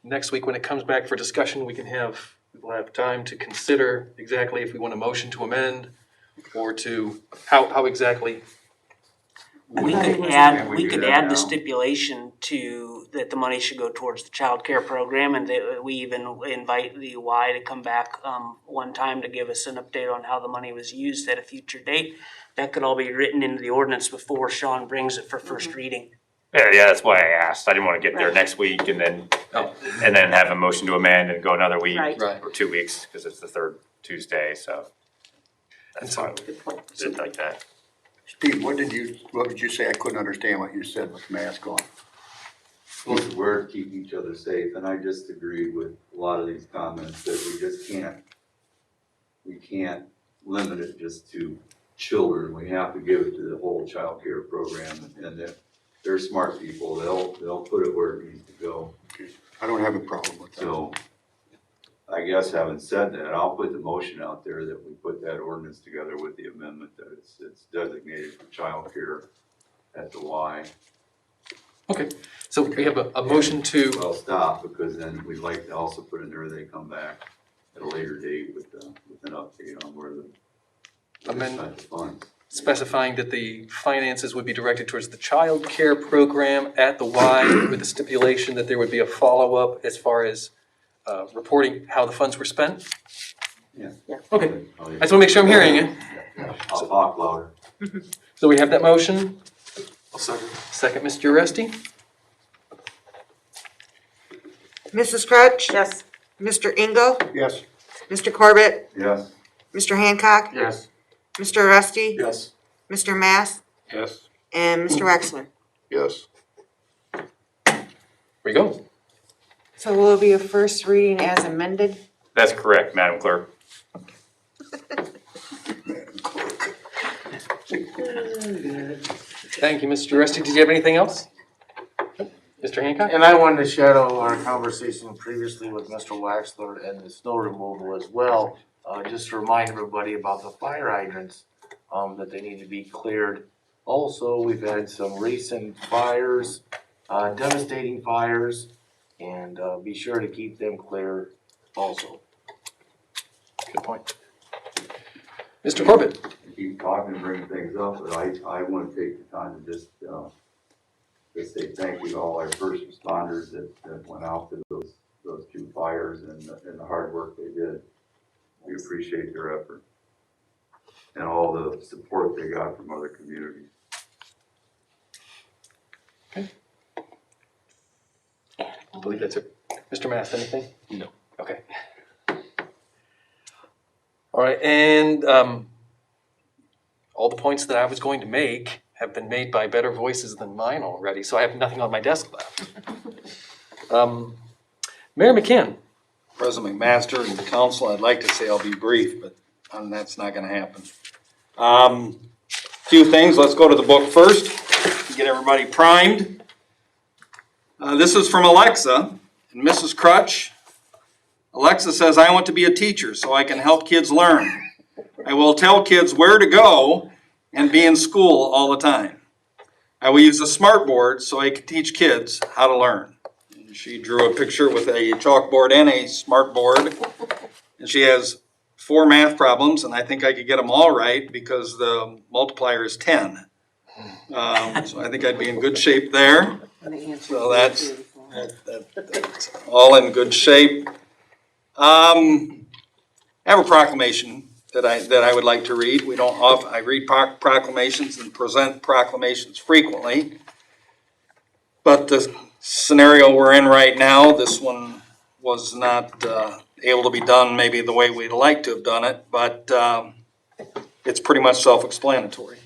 next week, when it comes back for discussion, we'll have time to consider exactly if we want a motion to amend or to, how exactly. We could we add do that the now? stipulation that the money should go towards the child care program, and that we even invite the Y to come back, one time to give us an update on how the money was used at a future date. That could all be written into the ordinance before Sean brings it for first reading. Yeah, that's why I asked. I didn't want to get there next week and then have a motion to amend and go another week Right. Right. or 2 weeks, because it's the third Tuesday, so. That's why Good point. we did it like that. Steve, what did you say? I couldn't understand what you said with mask on. We're to keep each other safe, and I just agreed with a lot of these comments that we can't limit it just to children. We have to give it to the whole child care program, and if they're smart people, they'll put it where it needs to go. I don't have a problem with that. So, I guess having said that, I'll put the motion out there that we put that ordinance together with the amendment that it's designated for child care at the Y. Okay, so we have a motion to, Well, stop, because then we'd like to also put in there they come back at a later date with an update on where they Amend- spent the funds. specifying that the finances would be directed towards the child care program at the Y with the stipulation that there would be a follow-up as far as reporting how the funds were spent? Yeah. Yeah. Okay, I just want to make sure I'm hearing you. I'll talk louder. So we have that motion. I'll second. Second, Mr. Rusty? Mrs. Crutch? Yes. Mr. Engel? Yes. Mr. Corbett? Yes. Mr. Hancock? Yes. Mr. Rusty? Yes. Mr. Mass? Yes. And Mr. Wexler? Yes. There we go. So will it be a first reading as amended? That's correct, Madam Clerk. Thank you, Mr. Rusty. Did you have anything else? Mr. Hancock? And I wanted to shadow our conversation previously with Mr. Waxler and the snow removal as well. Just to remind everybody about the fire hydrants, that they need to be cleared. Also, we've had some recent fires, devastating fires, and be sure to keep them clear also. Good point. Mr. Corbett? Keep talking and bringing things up, but I want to take the time to just say thank you to all our first responders that went out to those two fires and the hard work they did. We appreciate their effort and all the support they got from other communities. I believe that's it. Mr. Mast, anything? No. Okay. All right, and all the points that I was going to make have been made by better voices than mine already, so I have nothing on my desk left. Mayor McCann? President McMaster and the council, I'd like to say I'll be brief, but that's not gonna happen. Few things, let's go to the book first, get everybody primed. This is from Alexa and Mrs. Crutch. Alexa says, I want to be a teacher so I can help kids learn. I will tell kids where to go and be in school all the time. I will use a smart board so I can teach kids how to learn. And she drew a picture with a chalkboard and a smart board. And she has 4 math problems, and I think I could get them all right because the multiplier is 10. So I think I'd be in good shape there. So that's all in good shape. I have a proclamation that I would like to read. I read proclamations and present proclamations frequently. But the scenario we're in right now, this one was not able to be done maybe the way we'd like to have done it, but it's pretty much self-explanatory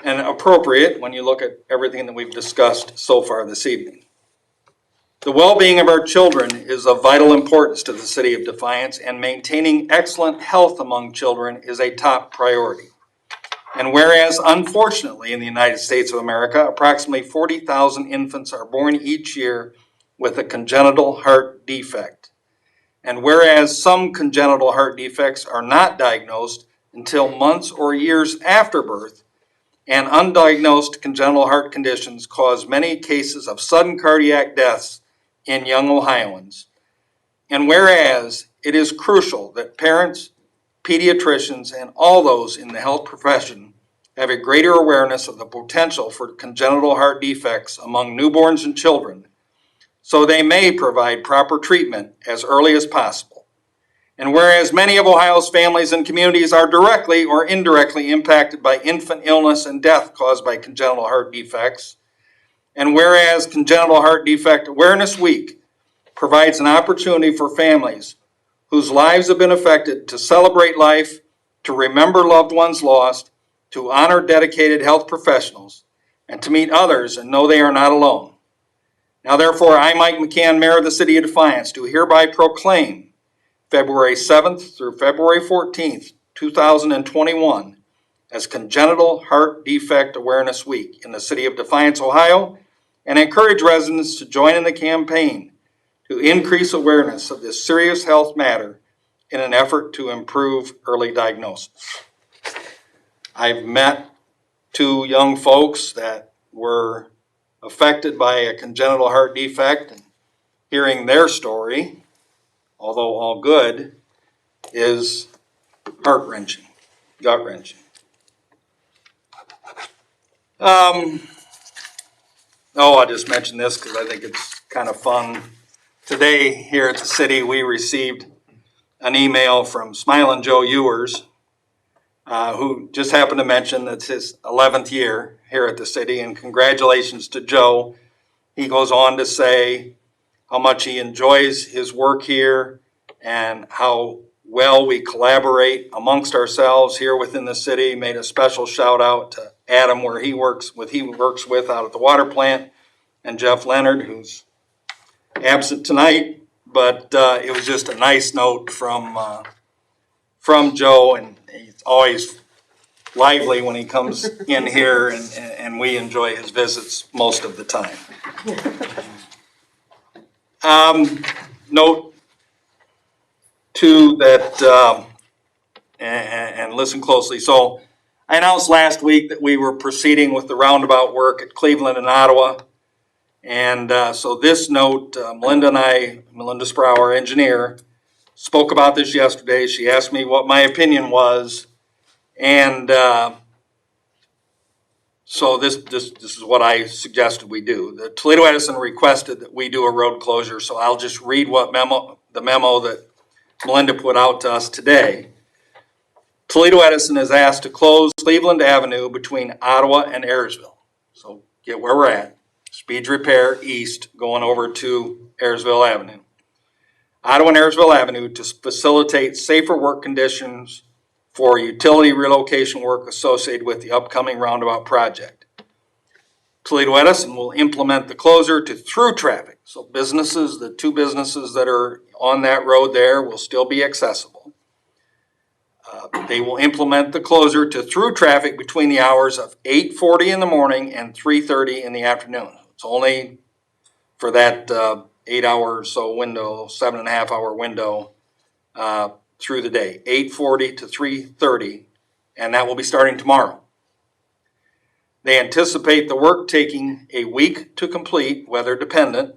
and appropriate when you look at everything that we've discussed so far this evening. The well-being of our children is of vital importance to the city of Defiance, and maintaining excellent health among children is a top priority. And whereas, unfortunately, in the United States of America, approximately 40,000 infants are born each year with a congenital heart defect. And whereas some congenital heart defects are not diagnosed until months or years after birth, and undiagnosed congenital heart conditions cause many cases of sudden cardiac deaths in young Ohioans. And whereas it is crucial that parents, pediatricians, and all those in the health profession have a greater awareness of the potential for congenital heart defects among newborns and children, so they may provide proper treatment as early as possible. And whereas many of Ohio's families and communities are directly or indirectly impacted by infant illness and death caused by congenital heart defects, and whereas Congenital Heart Defect Awareness Week provides an opportunity for families whose lives have been affected to celebrate life, to remember loved ones lost, to honor dedicated health professionals, and to meet others and know they are not alone. Now therefore, I, Mike McCann, Mayor of the City of Defiance, do hereby proclaim February 7th through February 14th, 2021 as Congenital Heart Defect Awareness Week in the City of Defiance, Ohio, and encourage residents to join in the campaign to increase awareness of this serious health matter in an effort to improve early diagnosis. I've met 2 young folks that were affected by a congenital heart defect. And hearing their story, although all good, is heart-wrenching, gut-wrenching. I'll just mention this because I think it's kind of fun. Today here at the city, we received an email from Smilin' Joe Ewers, who just happened to mention that it's his 11th year here at the city, and congratulations to Joe. He goes on to say how much he enjoys his work here and how well we collaborate amongst ourselves here within the city. Made a special shout out to Adam, where he works with out at the water plant, and Jeff Leonard, who's absent tonight. But it was just a nice note from Joe, and he's always lively when he comes in here, and we enjoy his visits most of the time. Note too that, and listen closely. So I announced last week that we were proceeding with the roundabout work at Cleveland and Ottawa. And so this note, Melinda Sproul, our engineer, spoke about this yesterday. She asked me what my opinion was. And so this is what I suggested we do. The Toledo Edison requested that we do a road closure. So I'll just read the memo that Melinda put out to us today. Toledo Edison is asked to close Cleveland Avenue between Ottawa and Ayersville. So get where we're at. Speed repair east going over to Ayersville Avenue. Ottawa and Ayersville Avenue to facilitate safer work conditions for utility relocation work associated with the upcoming roundabout project. Toledo Edison will implement the closure to through traffic. So businesses, the two businesses that are on that road there will still be accessible. They will implement the closure to through traffic between the hours of 8:40 in the morning and 3:30 in the afternoon. It's only for that 8 hour or so window, 7.5 hour window through the day, 8:40 to 3:30, and that will be starting tomorrow. They anticipate the work taking a week to complete, weather dependent,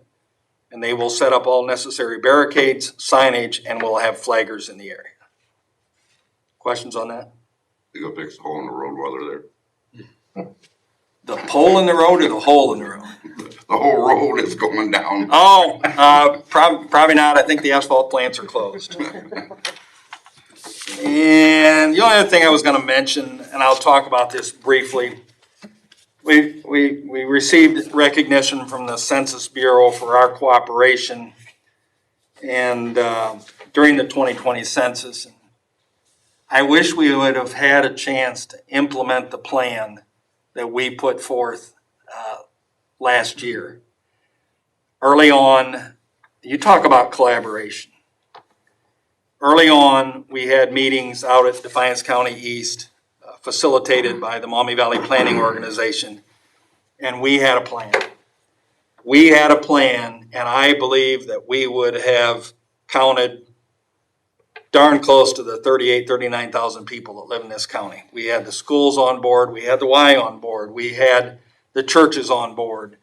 and they will set up all necessary barricades, signage, and will have flaggers in the area. Questions on that? They go fix the hole in the road while they're there. The pole in the road or the hole in the road? The whole road is going down. Oh, probably not. I think the asphalt plants are closed. And the only other thing I was going to mention, and I'll talk about this briefly, we received recognition from the Census Bureau for our cooperation and during the 2020 census. I wish we would have had a chance to implement the plan that we put forth last year. Early on, you talk about collaboration. Early on, we had meetings out at Defiance County East, facilitated by the Maumee Valley Planning Organization, and we had a plan. We had a plan, and I believe that we would have counted darn close to the 39,000 people that live in this county. We had the schools on board. We had the Y on board. We had the churches on board.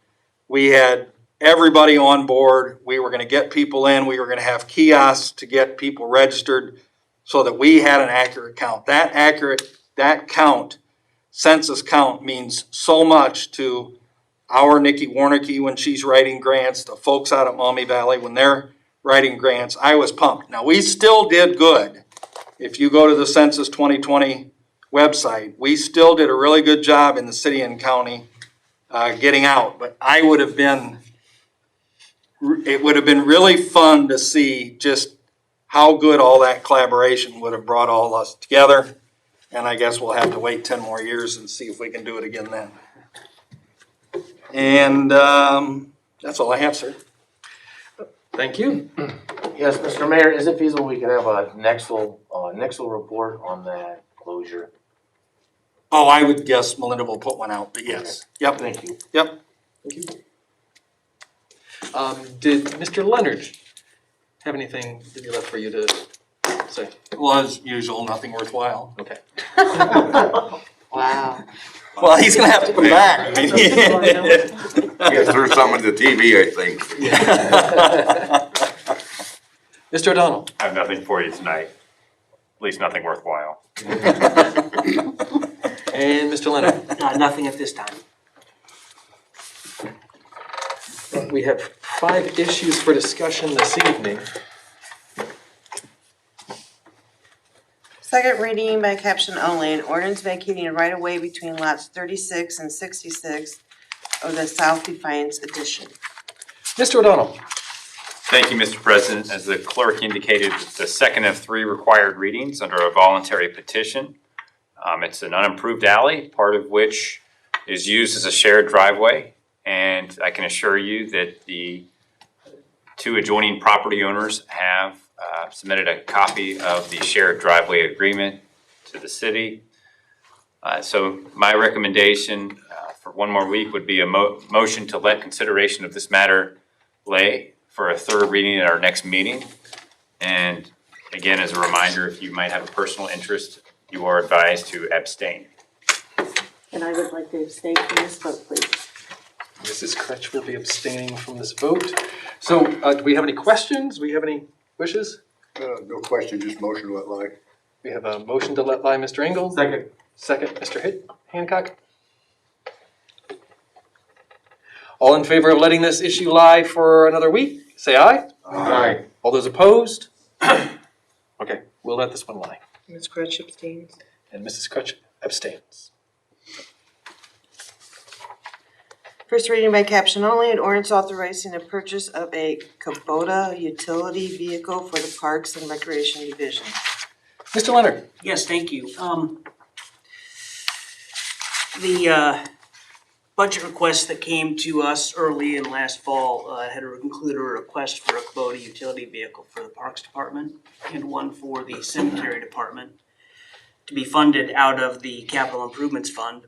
We had everybody on board. We were going to get people in. We were going to have kiosks to get people registered so that we had an accurate count. That count, census count, means so much to our Nikki Warnicki when she's writing grants, the folks out at Maumee Valley when they're writing grants. I was pumped. Now, we still did good. If you go to the Census 2020 website, we still did a really good job in the city and county getting out. But it would have been really fun to see just how good all that collaboration would have brought all of us together. And I guess we'll have to wait 10 more years and see if we can do it again then. And that's all I have, sir. Thank you. Yes, Mr. Mayor, is it feasible we could have a Nexel report on that closure? Oh, I would guess Melinda will put one out, but yes. Okay. Yep. Thank you. Yep. Thank you. Did Mr. Leonard have anything that he left for you to say? Well, as usual, nothing worthwhile. Okay. Wow. Well, he's gonna have to come back. I mean, Yes, there's something at the TV, I think. Mr. O'Donnell? I have nothing for you tonight, at least nothing worthwhile. And Mr. Leonard? Nothing at this time. We have 5 issues for discussion this evening. Second reading by caption only, an ordinance vacating a right-of-way between lots 36 and 66 of the South Defiance Edition. Mr. O'Donnell? Thank you, Mr. President. As the clerk indicated, it's the second of 3 required readings under a voluntary petition. It's an unimproved alley, part of which is used as a shared driveway. And I can assure you that the 2 adjoining property owners have submitted a copy of the shared driveway agreement to the city. So my recommendation for one more week would be a motion to let consideration of this matter lay for a 3rd reading at our next meeting. And again, as a reminder, if you might have a personal interest, you are advised to abstain. And I would like to abstain from this vote, please. Mrs. Kretsch will be abstaining from this vote. So do we have any questions? Do we have any wishes? No question, just motion to let lie. We have a motion to let lie, Mr. Engel. Second. Second, Mr. Hancock. All in favor of letting this issue lie for another week, say aye. Aye. All those opposed? Okay, we'll let this one lie. Ms. Cratch abstains. And Mrs. Kretsch abstains. First reading by caption only, an ordinance authorizing the purchase of a Kubota utility vehicle for the Parks and Recreation Division. Mr. Leonard? Yes, thank you. The budget request that came to us early in last fall had included a request for a Kubota utility vehicle for the Parks Department and one for the Cemetery Department to be funded out of the Capital Improvements Fund.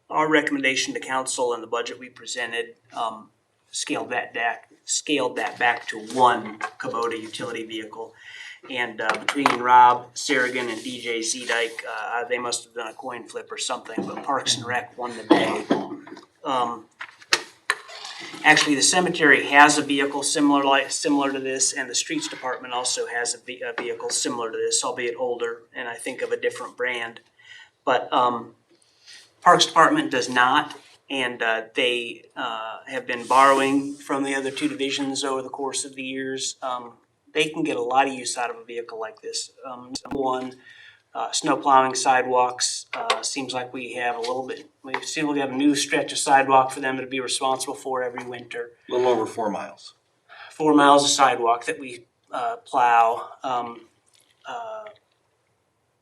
Our recommendation to council and the budget we presented scaled that back to one Kubota utility vehicle. And between Rob Sarrigan and DJ Zedike, they must have done a coin flip or something, but Parks and Rec won the day. Actually, the cemetery has a vehicle similar to this, and the streets department also has a vehicle similar to this, albeit older, and I think of a different brand. But Parks Department does not, and they have been borrowing from the other 2 divisions over the course of the years. They can get a lot of use out of a vehicle like this. Number one, snow plowing sidewalks. Seems like we have a new stretch of sidewalk for them to be responsible for every winter. A little over 4 miles. 4 miles of sidewalk that we plow,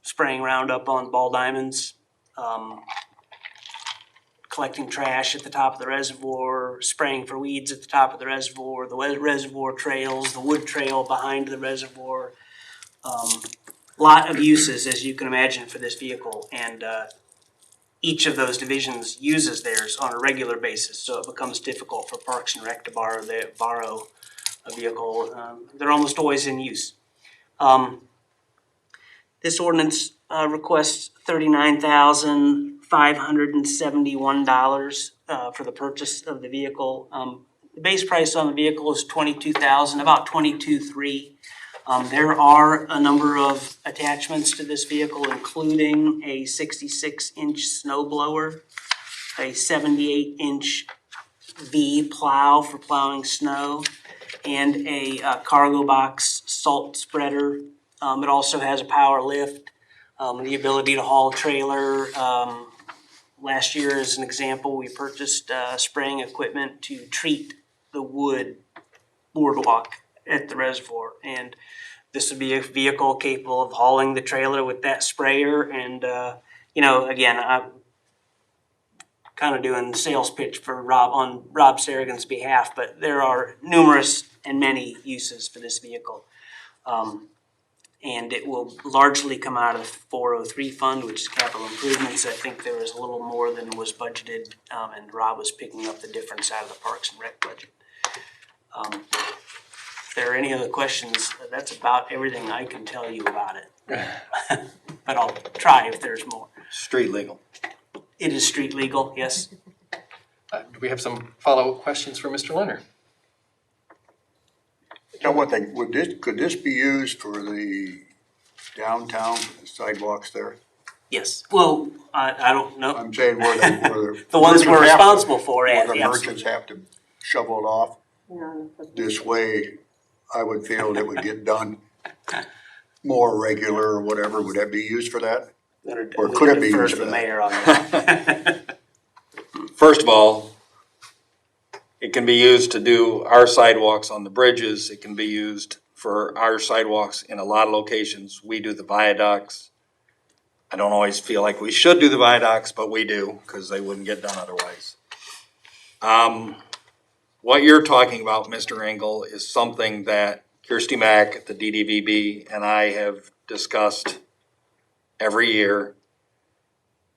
spraying Roundup on ball diamonds, collecting trash at the top of the reservoir, spraying for weeds at the top of the reservoir, the reservoir trails, the wood trail behind the reservoir. Lot of uses, as you can imagine, for this vehicle, and each of those divisions uses theirs on a regular basis, so it becomes difficult for Parks and Rec to borrow a vehicle. They're almost always in use. This ordinance requests $39,571 for the purchase of the vehicle. The base price on the vehicle is $22,000, about $22,300. There are a number of attachments to this vehicle, including a 66-inch snow blower, a 78-inch V plow for plowing snow, and a cargo box salt spreader. It also has a power lift, the ability to haul a trailer. Last year, as an example, we purchased spraying equipment to treat the wood boardwalk at the reservoir, and this would be a vehicle capable of hauling the trailer with that sprayer. And again, I'm kind of doing the sales pitch for Rob Sarrigan's behalf, but there are numerous and many uses for this vehicle. And it will largely come out of the 403 fund, which is capital improvements. I think there was a little more than was budgeted, and Rob was picking up the difference out of the Parks and Rec budget. If there are any other questions, that's about everything I can tell you about it. But I'll try if there's more. Street legal. It is street legal, yes. Do we have some follow-up questions for Mr. Leonard? Now, one thing, could this be used for the downtown sidewalks there? Yes. Well, I don't know. I'm saying where the. The ones we're merchants have to- responsible for, Where the yeah, merchants have to shovel it off. This way, I would feel it would get done more regular or whatever. Would that be used for that? Or could it be Defer used to for the that? mayor on that. First of all, it can be used to do our sidewalks on the bridges. It can be used for our sidewalks in a lot of locations. We do the viaducts. I don't always feel like we should do the viaducts, but we do because they wouldn't get done otherwise. What you're talking about, Mr. Engel, is something that Kirsty Mack at the DDVB and I have discussed every year.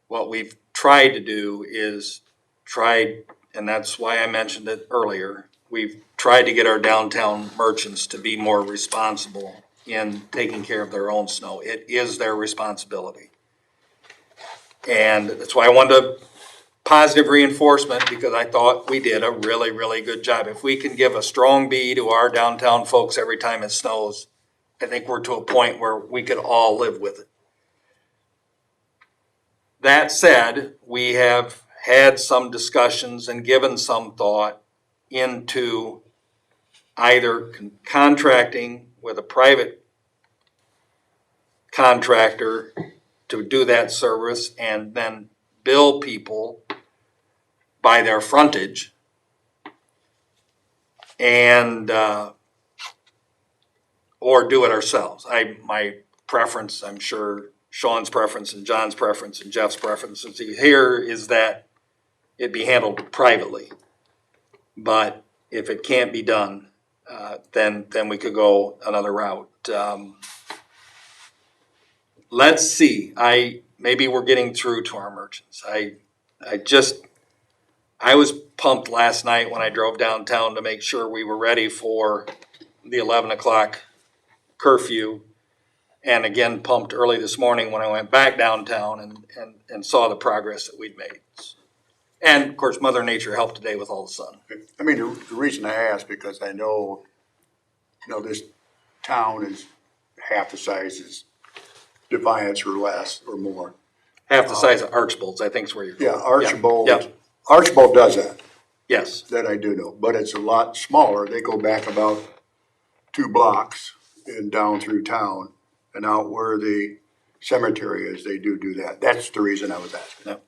What we've tried to do is and that's why I mentioned it earlier, we've tried to get our downtown merchants to be more responsible in taking care of their own snow. It is their responsibility. And that's why I wanted positive reinforcement, because I thought we did a really, really good job. If we can give a strong B to our downtown folks every time it snows, I think we're to a point where we could all live with it. That said, we have had some discussions and given some thought into either contracting with a private contractor to do that service and then bill people by their frontage, and or do it ourselves. My preference, I'm sure Sean's preference and John's preference and Jeff's preference here is that it be handled privately. But if it can't be done, then we could go another route. Let's see. Maybe we're getting through to our merchants. I was pumped last night when I drove downtown to make sure we were ready for the 11 o'clock curfew. And again, pumped early this morning when I went back downtown and saw the progress that we'd made. And of course, Mother Nature helped today with all the sun. I mean, the reason I ask, because I know, this town is half the size as Defiance or less or more. Half the size of Archibald's, I think is where you're going. Yeah, Archibald, Yep. Archibald does that, Yes. that I do know, but it's a lot smaller. They go back about 2 blocks and down through town and out where the cemetery is, they do that. That's the reason I was asking. Yep.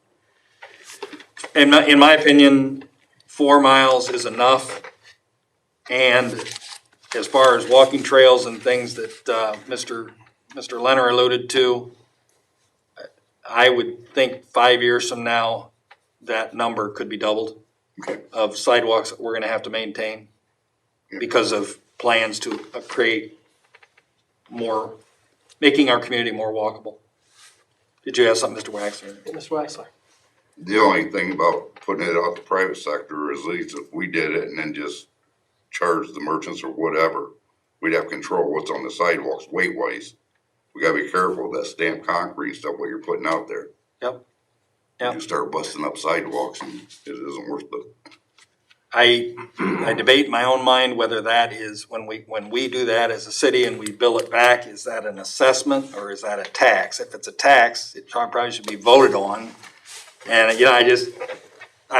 In my opinion, 4 miles is enough. And as far as walking trails and things that Mr. Leonard alluded to, I would think 5 years from now, that number could be doubled of sidewalks that we're gonna have to maintain because of plans to create more, making our community more walkable. Did you have something, Mr. Waxler? Mr. Waxler? The only thing about putting it out the private sector is, at least if we did it and then just charge the merchants or whatever, we'd have control what's on the sidewalks weight wise. We gotta be careful of that stamped concrete stuff, what you're putting out there. Yep. Yep. You start busting up sidewalks and it isn't worth the. I debate in my own mind whether that is, when we do that as a city and we bill it back, is that an assessment or is that a tax? If it's a tax, it probably should be voted on. And, I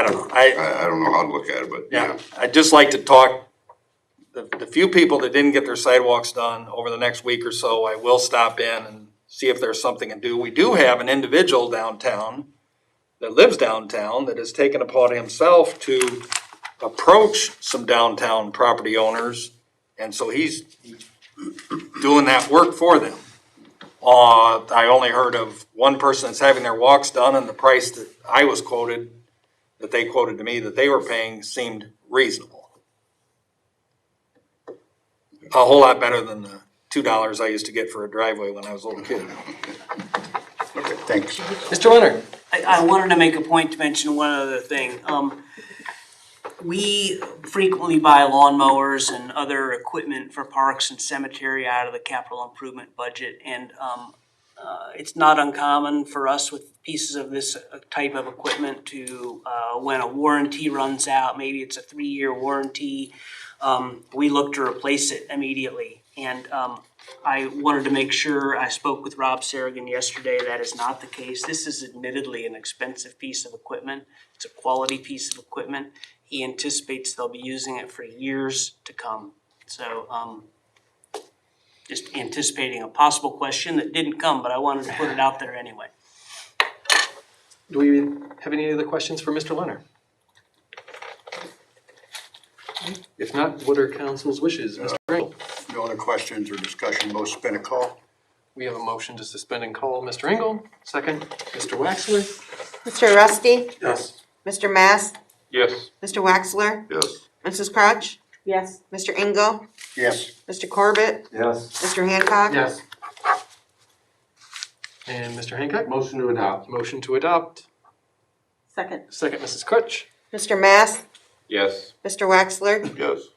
don't know. I don't know how to look at it, but yeah. I'd just like to talk, the few people that didn't get their sidewalks done over the next week or so, I will stop in and see if there's something to do. We do have an individual downtown that lives downtown that has taken upon himself to approach some downtown property owners, and so he's doing that work for them. I only heard of one person that's having their walks done, and the price that I was quoted, that they quoted to me that they were paying, seemed reasonable. A whole lot better than the $2 I used to get for a driveway when I was a little kid. Okay, thanks. Mr. Leonard? I wanted to make a point to mention one other thing. We frequently buy lawnmowers and other equipment for parks and cemetery out of the capital improvement budget. And it's not uncommon for us with pieces of this type of equipment to, when a warranty runs out, maybe it's a 3-year warranty, we look to replace it immediately. And I wanted to make sure, I spoke with Rob Sarrigan yesterday, that is not the case. This is admittedly an expensive piece of equipment. It's a quality piece of equipment. He anticipates they'll be using it for years to come. So just anticipating a possible question that didn't come, but I wanted to put it out there anyway. Do we have any other questions for Mr. Leonard? If not, what are council's wishes? Mr. Engel? No other questions or discussion, we'll suspend a call. We have a motion to suspend and call. Mr. Engel, second. Mr. Waxler? Mr. Rusty? Yes. Mr. Mass? Yes. Mr. Waxler? Yes. Mrs. Crutch? Yes. Mr. Engel? Yes. Mr. Corbett? Yes. Mr. Hancock? Yes. And Mr. Hancock? Motion to adopt. Motion to adopt. Second. Second, Mrs. Crutch? Mr. Mass? Yes. Mr. Waxler? Yes.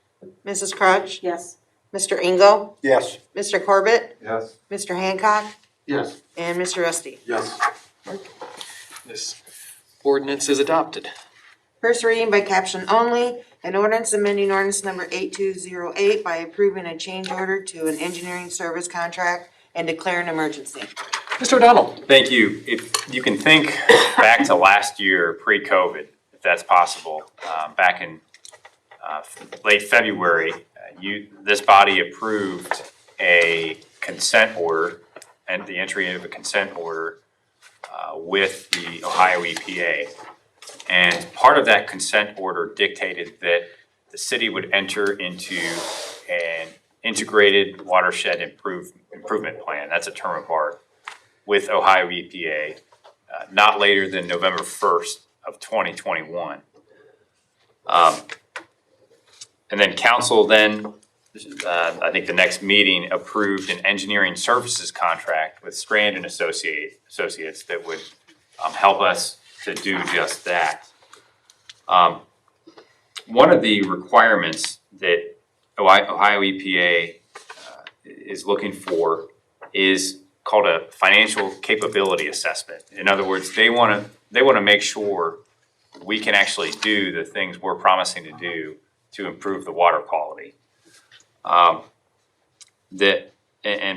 Mrs. Crutch? Yes. Mr. Engel? Yes. Mr. Corbett? Yes. Mr. Hancock? Yes. And Mr. Rusty? Yes. This ordinance is adopted. First reading by caption only, an ordinance amending ordinance number 8208 by approving a change order to an engineering service contract and declaring an emergency. Mr. O'Donnell? Thank you. If you can think back to last year, pre-COVID, if that's possible, back in late February, this body approved a consent order and the entry of a consent order with the Ohio EPA. And part of that consent order dictated that the city would enter into an integrated watershed improvement plan. That's a term of art with Ohio EPA, not later than November 1st of 2021. And then council then, I think the next meeting approved an engineering services contract with Strand and Associates that would help us to do just that. One of the requirements that Ohio EPA is looking for is called a financial capability assessment. In other words, they want to make sure we can actually do the things we're promising to do to improve the water quality. And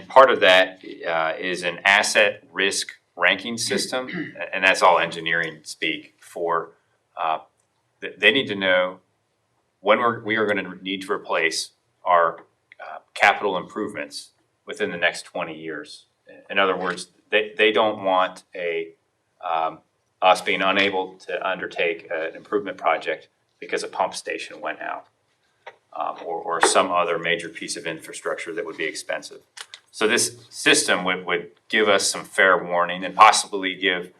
part of that is an asset risk ranking system, and that's all engineering speak for. They need to know when we are going to need to replace our capital improvements within the next 20 years. In other words, they don't want us being unable to undertake an improvement project because a pump station went out or some other major piece of infrastructure that would be expensive. So this system would give us some fair warning and possibly give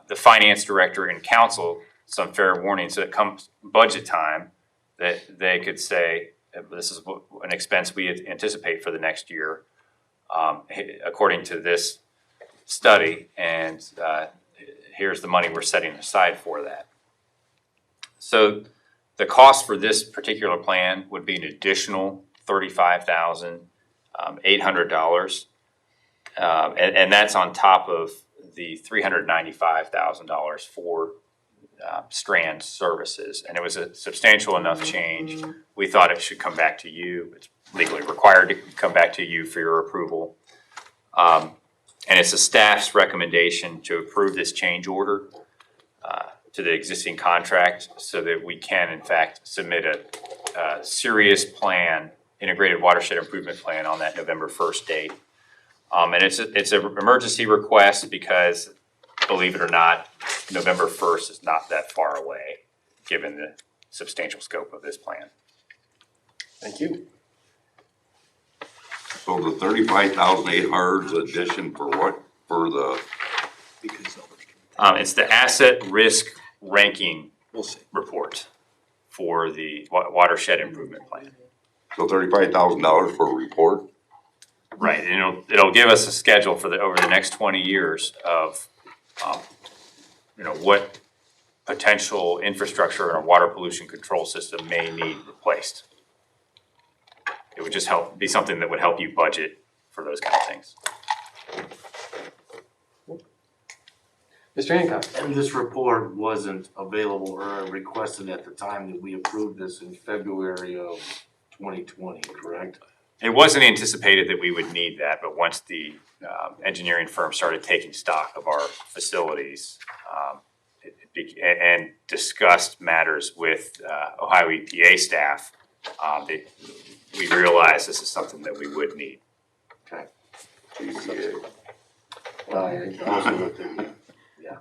the finance director and council some fair warning so that comes budget time that they could say, this is an expense we anticipate for the next year according to this study, and here's the money we're setting aside for that. So the cost for this particular plan would be an additional $35,800, and that's on top of the $395,000 for Strand services, and it was a substantial enough change. We thought it should come back to you. It's legally required to come back to you for your approval. And it's the staff's recommendation to approve this change order to the existing contract so that we can in fact submit a serious plan, integrated watershed improvement plan on that November 1st date. And it's an emergency request because, believe it or not, November 1st is not that far away, given the substantial scope of this plan. Thank you. So the 35,800 addition for what, for the, It's the asset risk ranking report for the watershed improvement plan. so $35,000 for a report? Right, and it'll give us a schedule for over the next 20 years of, what potential infrastructure in our water pollution control system may need replaced. It would just be something that would help you budget for those kind of things. Mr. Hancock? And this report wasn't available or requested at the time that we approved this in February of 2020, correct? It wasn't anticipated that we would need that, but once the engineering firm started taking stock of our facilities and discussed matters with Ohio EPA staff, we realized this is something that we would need. Okay. Also looked at, yeah.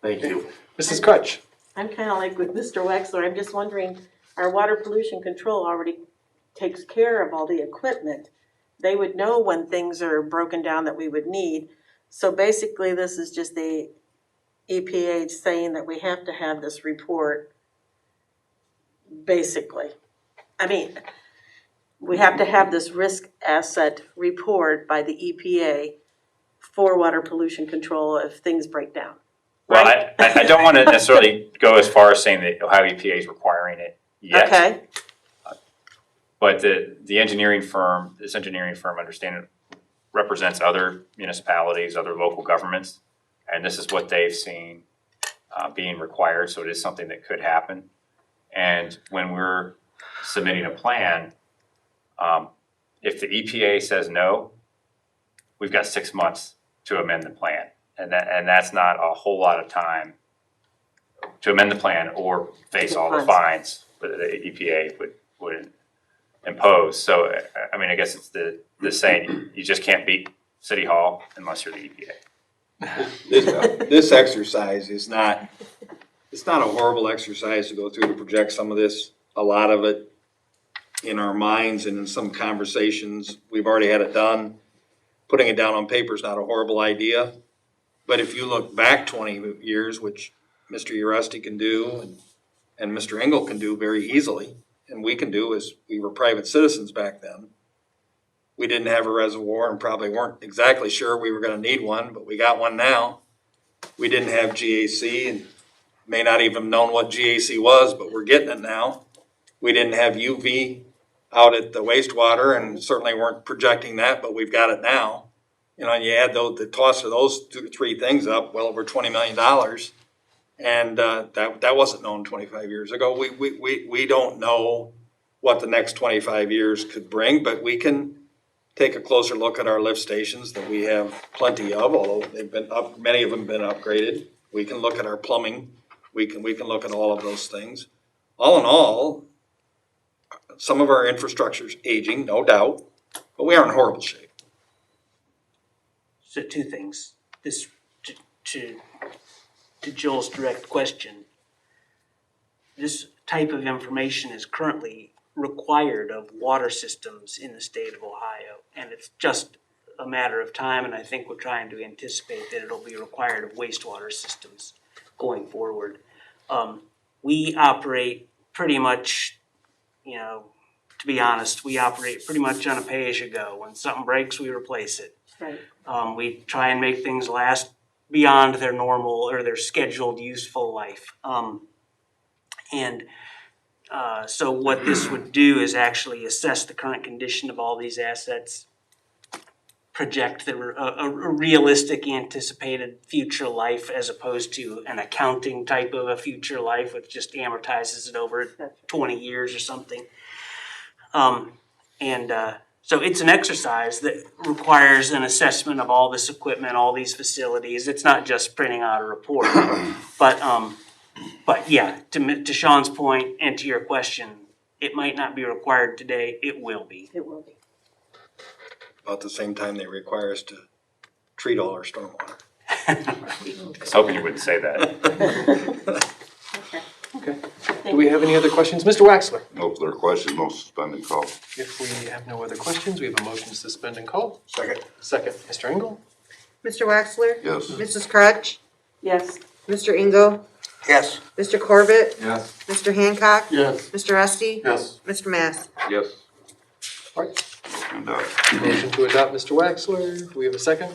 Thank you. Mrs. Crutch? I'm kind of like with Mr. Wexler, I'm just wondering, our water pollution control already takes care of all the equipment. They would know when things are broken down that we would need. So basically, this is just the EPA saying that we have to have this report, basically. I mean, we have to have this risk asset report by the EPA for water pollution control if things break down. Well, Right? I don't want to necessarily go as far as saying that Ohio EPA is requiring it yet. Okay, But the engineering firm, this engineering firm, understand it represents other municipalities, other local governments, and this is what they've seen being required, so it is something that could happen. And when we're submitting a plan, if the EPA says no, we've got 6 months to amend the plan. And that's not a whole lot of time to amend the plan or face all the fines that the EPA would impose. So, I mean, I guess it's the saying, you just can't beat City Hall unless you're the EPA. This exercise is not, it's not a horrible exercise to go through to project some of this. A lot of it in our minds and in some conversations, we've already had it done. Putting it down on paper is not a horrible idea. But if you look back 20 years, which Mr. Uresti can do and Mr. Engel can do very easily, and we can do as we were private citizens back then. We didn't have a reservoir and probably weren't exactly sure we were gonna need one, but we got one now. We didn't have GAC and may not even have known what GAC was, but we're getting it now. We didn't have UV out at the wastewater and certainly weren't projecting that, but we've got it now. You know, and you add the cost of those 2 or 3 things up, well over $20 million. And that wasn't known 25 years ago. We don't know what the next 25 years could bring, but we can take a closer look at our lift stations that we have plenty of, although they've been up, many of them have been upgraded. We can look at our plumbing. We can look at all of those things. All in all, some of our infrastructure is aging, no doubt, but we aren't in horrible shape. So 2 things. This, to Joel's direct question, this type of information is currently required of water systems in the state of Ohio, and it's just a matter of time, and I think we're trying to anticipate that it'll be required of wastewater systems going forward. We operate pretty much, you know, to be honest, we operate pretty much on a pay-as-you-go. When something breaks, we replace it. right. We try and make things last beyond their normal or their scheduled useful life. So what this would do is actually assess the current condition of all these assets, project a realistic anticipated future life as opposed to an accounting type of a future life, which just amortizes it over 20 years or something. So it's an exercise that requires an assessment of all this equipment, all these facilities. It's not just printing out a report. But yeah, to Sean's point and to your question, it might not be required today, it will be. It will be. About the same time they require us to treat all our stormwater. I was hoping you wouldn't say that. Okay. Do we have any other questions? Mr. Waxler? No further questions, no suspend and call. If we have no other questions, we have a motion to suspend and call. Second. Second, Mr. Engel? Mr. Wexler? Yes. Mrs. Crutch? Yes, Mr. Engel? Yes. Mr. Corbett? Yes. Mr. Hancock? Yes. Mr. Rusty? Yes. Mr. Mass? Yes. All right. And, Motion to adopt, Mr. Waxler. Do we have a second?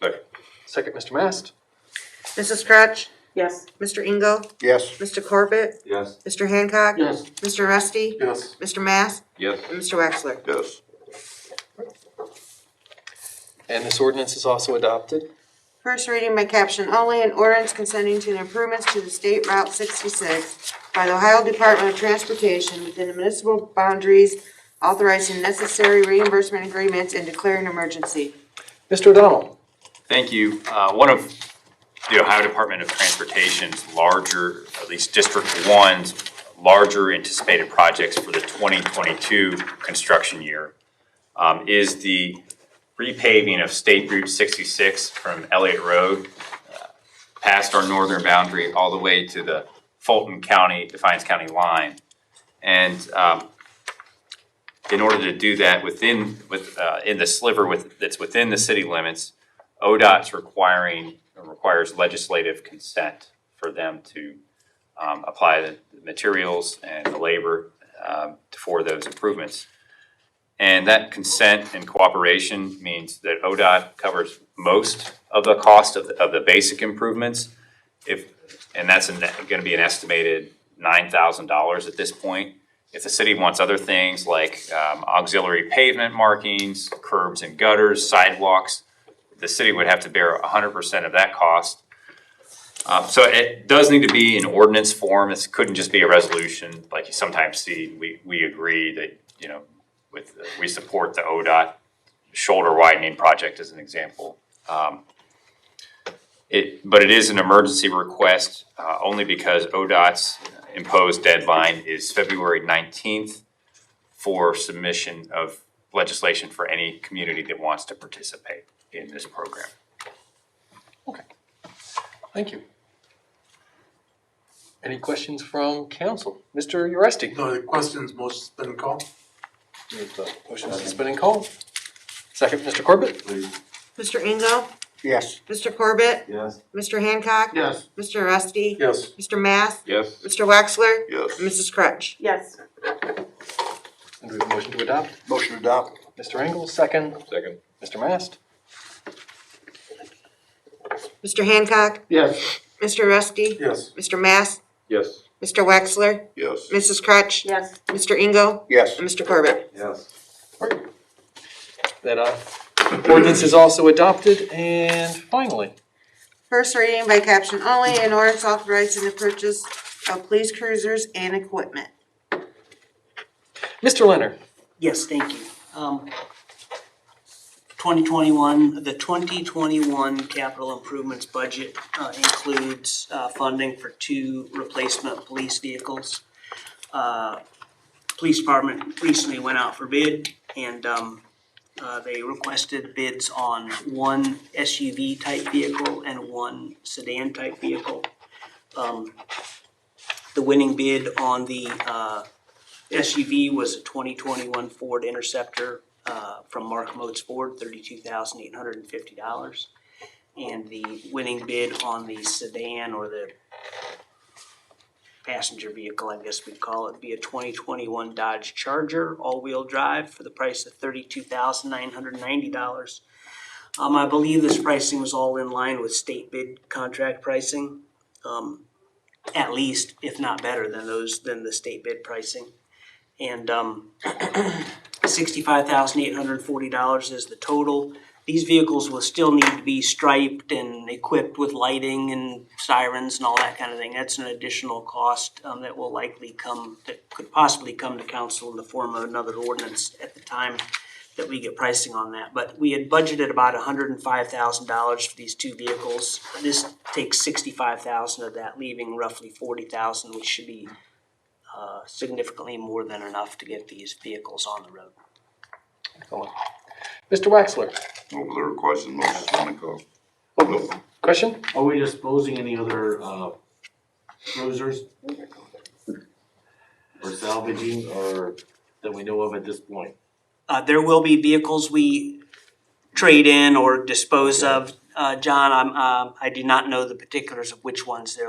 Second. Second, Mr. Mast? Mrs. Crutch? yes, Mr. Engel? Yes. Mr. Corbett? Yes. Mr. Hancock? Yes. Mr. Rusty? Yes. Mr. Mass? Yes. And Mr. Wexler? yes. And this ordinance is also adopted. First reading by caption only, an ordinance consenting to the improvements to the State Route 66 by the Ohio Department of Transportation within the municipal boundaries, authorizing necessary reimbursement agreements and declaring emergency. Mr. O'Donnell? Thank you. One of the Ohio Department of Transportation's larger, at least District 1's larger anticipated projects for the 2022 construction year is the repaving of State Route 66 from Elliott Road past our northern boundary all the way to the Fulton County, Defiance County line. And in order to do that in the sliver that's within the city limits, ODOT's requires legislative consent for them to apply the materials and the labor for those improvements. And that consent and cooperation means that ODOT covers most of the cost of the basic improvements. And that's gonna be an estimated $9,000 at this point. If the city wants other things like auxiliary pavement markings, curbs and gutters, sidewalks, the city would have to bear 100% of that cost. So it does need to be in ordinance form. This couldn't just be a resolution like you sometimes see. We agree that, you know, we support the ODOT shoulder widening project as an example. But it is an emergency request only because ODOT's imposed deadline is February 19th for submission of legislation for any community that wants to participate in this program. Okay. Thank you. Any questions from council? Mr. Uresti? No, the question's most been called. Motion has been called. Second, Mr. Corbett? Mr. Ingo? Yes. Mr. Corbett? Yes. Mr. Hancock? Yes. Mr. Rusty? Yes. Mr. Math? Yes. Mr. Wexler? Yes. Mrs. Crutch? Yes. And we have a motion to adopt. Motion to adopt. Mr. Engel, second. Second. Mr. Mast? Mr. Hancock? Yes. Mr. Rusty? Yes. Mr. Math? Yes. Mr. Wexler? Yes. Mrs. Crutch? Yes. Mr. Ingo? Yes. And Mr. Corbett? Yes. That ordinance is also adopted. And finally, First reading by caption only, an ordinance authorizing the purchase of police cruisers and equipment. Mr. Leonard? Yes, thank you. 2021 capital improvements budget includes funding for 2 replacement police vehicles. Police department recently went out for bid and they requested bids on 1 SUV type vehicle and 1 sedan type vehicle. The winning bid on the SUV was a 2021 Ford Interceptor from Mark Motes Ford, $32,850. And the winning bid on the sedan or the passenger vehicle, I guess we'd call it, be a 2021 Dodge Charger all-wheel drive for the price of $32,990. I believe this pricing was all in line with state bid contract pricing, at least, if not better than the state bid pricing. And $65,840 is the total. These vehicles will still need to be striped and equipped with lighting and sirens and all that kind of thing. That's an additional cost that will likely that could possibly come to council in the form of another ordinance at the time that we get pricing on that. But we had budgeted about $105,000 for these 2 vehicles. This takes $65,000 of that, leaving roughly $40,000, which should be significantly more than enough to get these vehicles on the road. Mr. Wexler? Over there, question, motion's been called. Question? Are we disposing any other cruisers? Or salvaging, or that we know of at this point? There will be vehicles we trade in or dispose of. John, I do not know the particulars of which ones there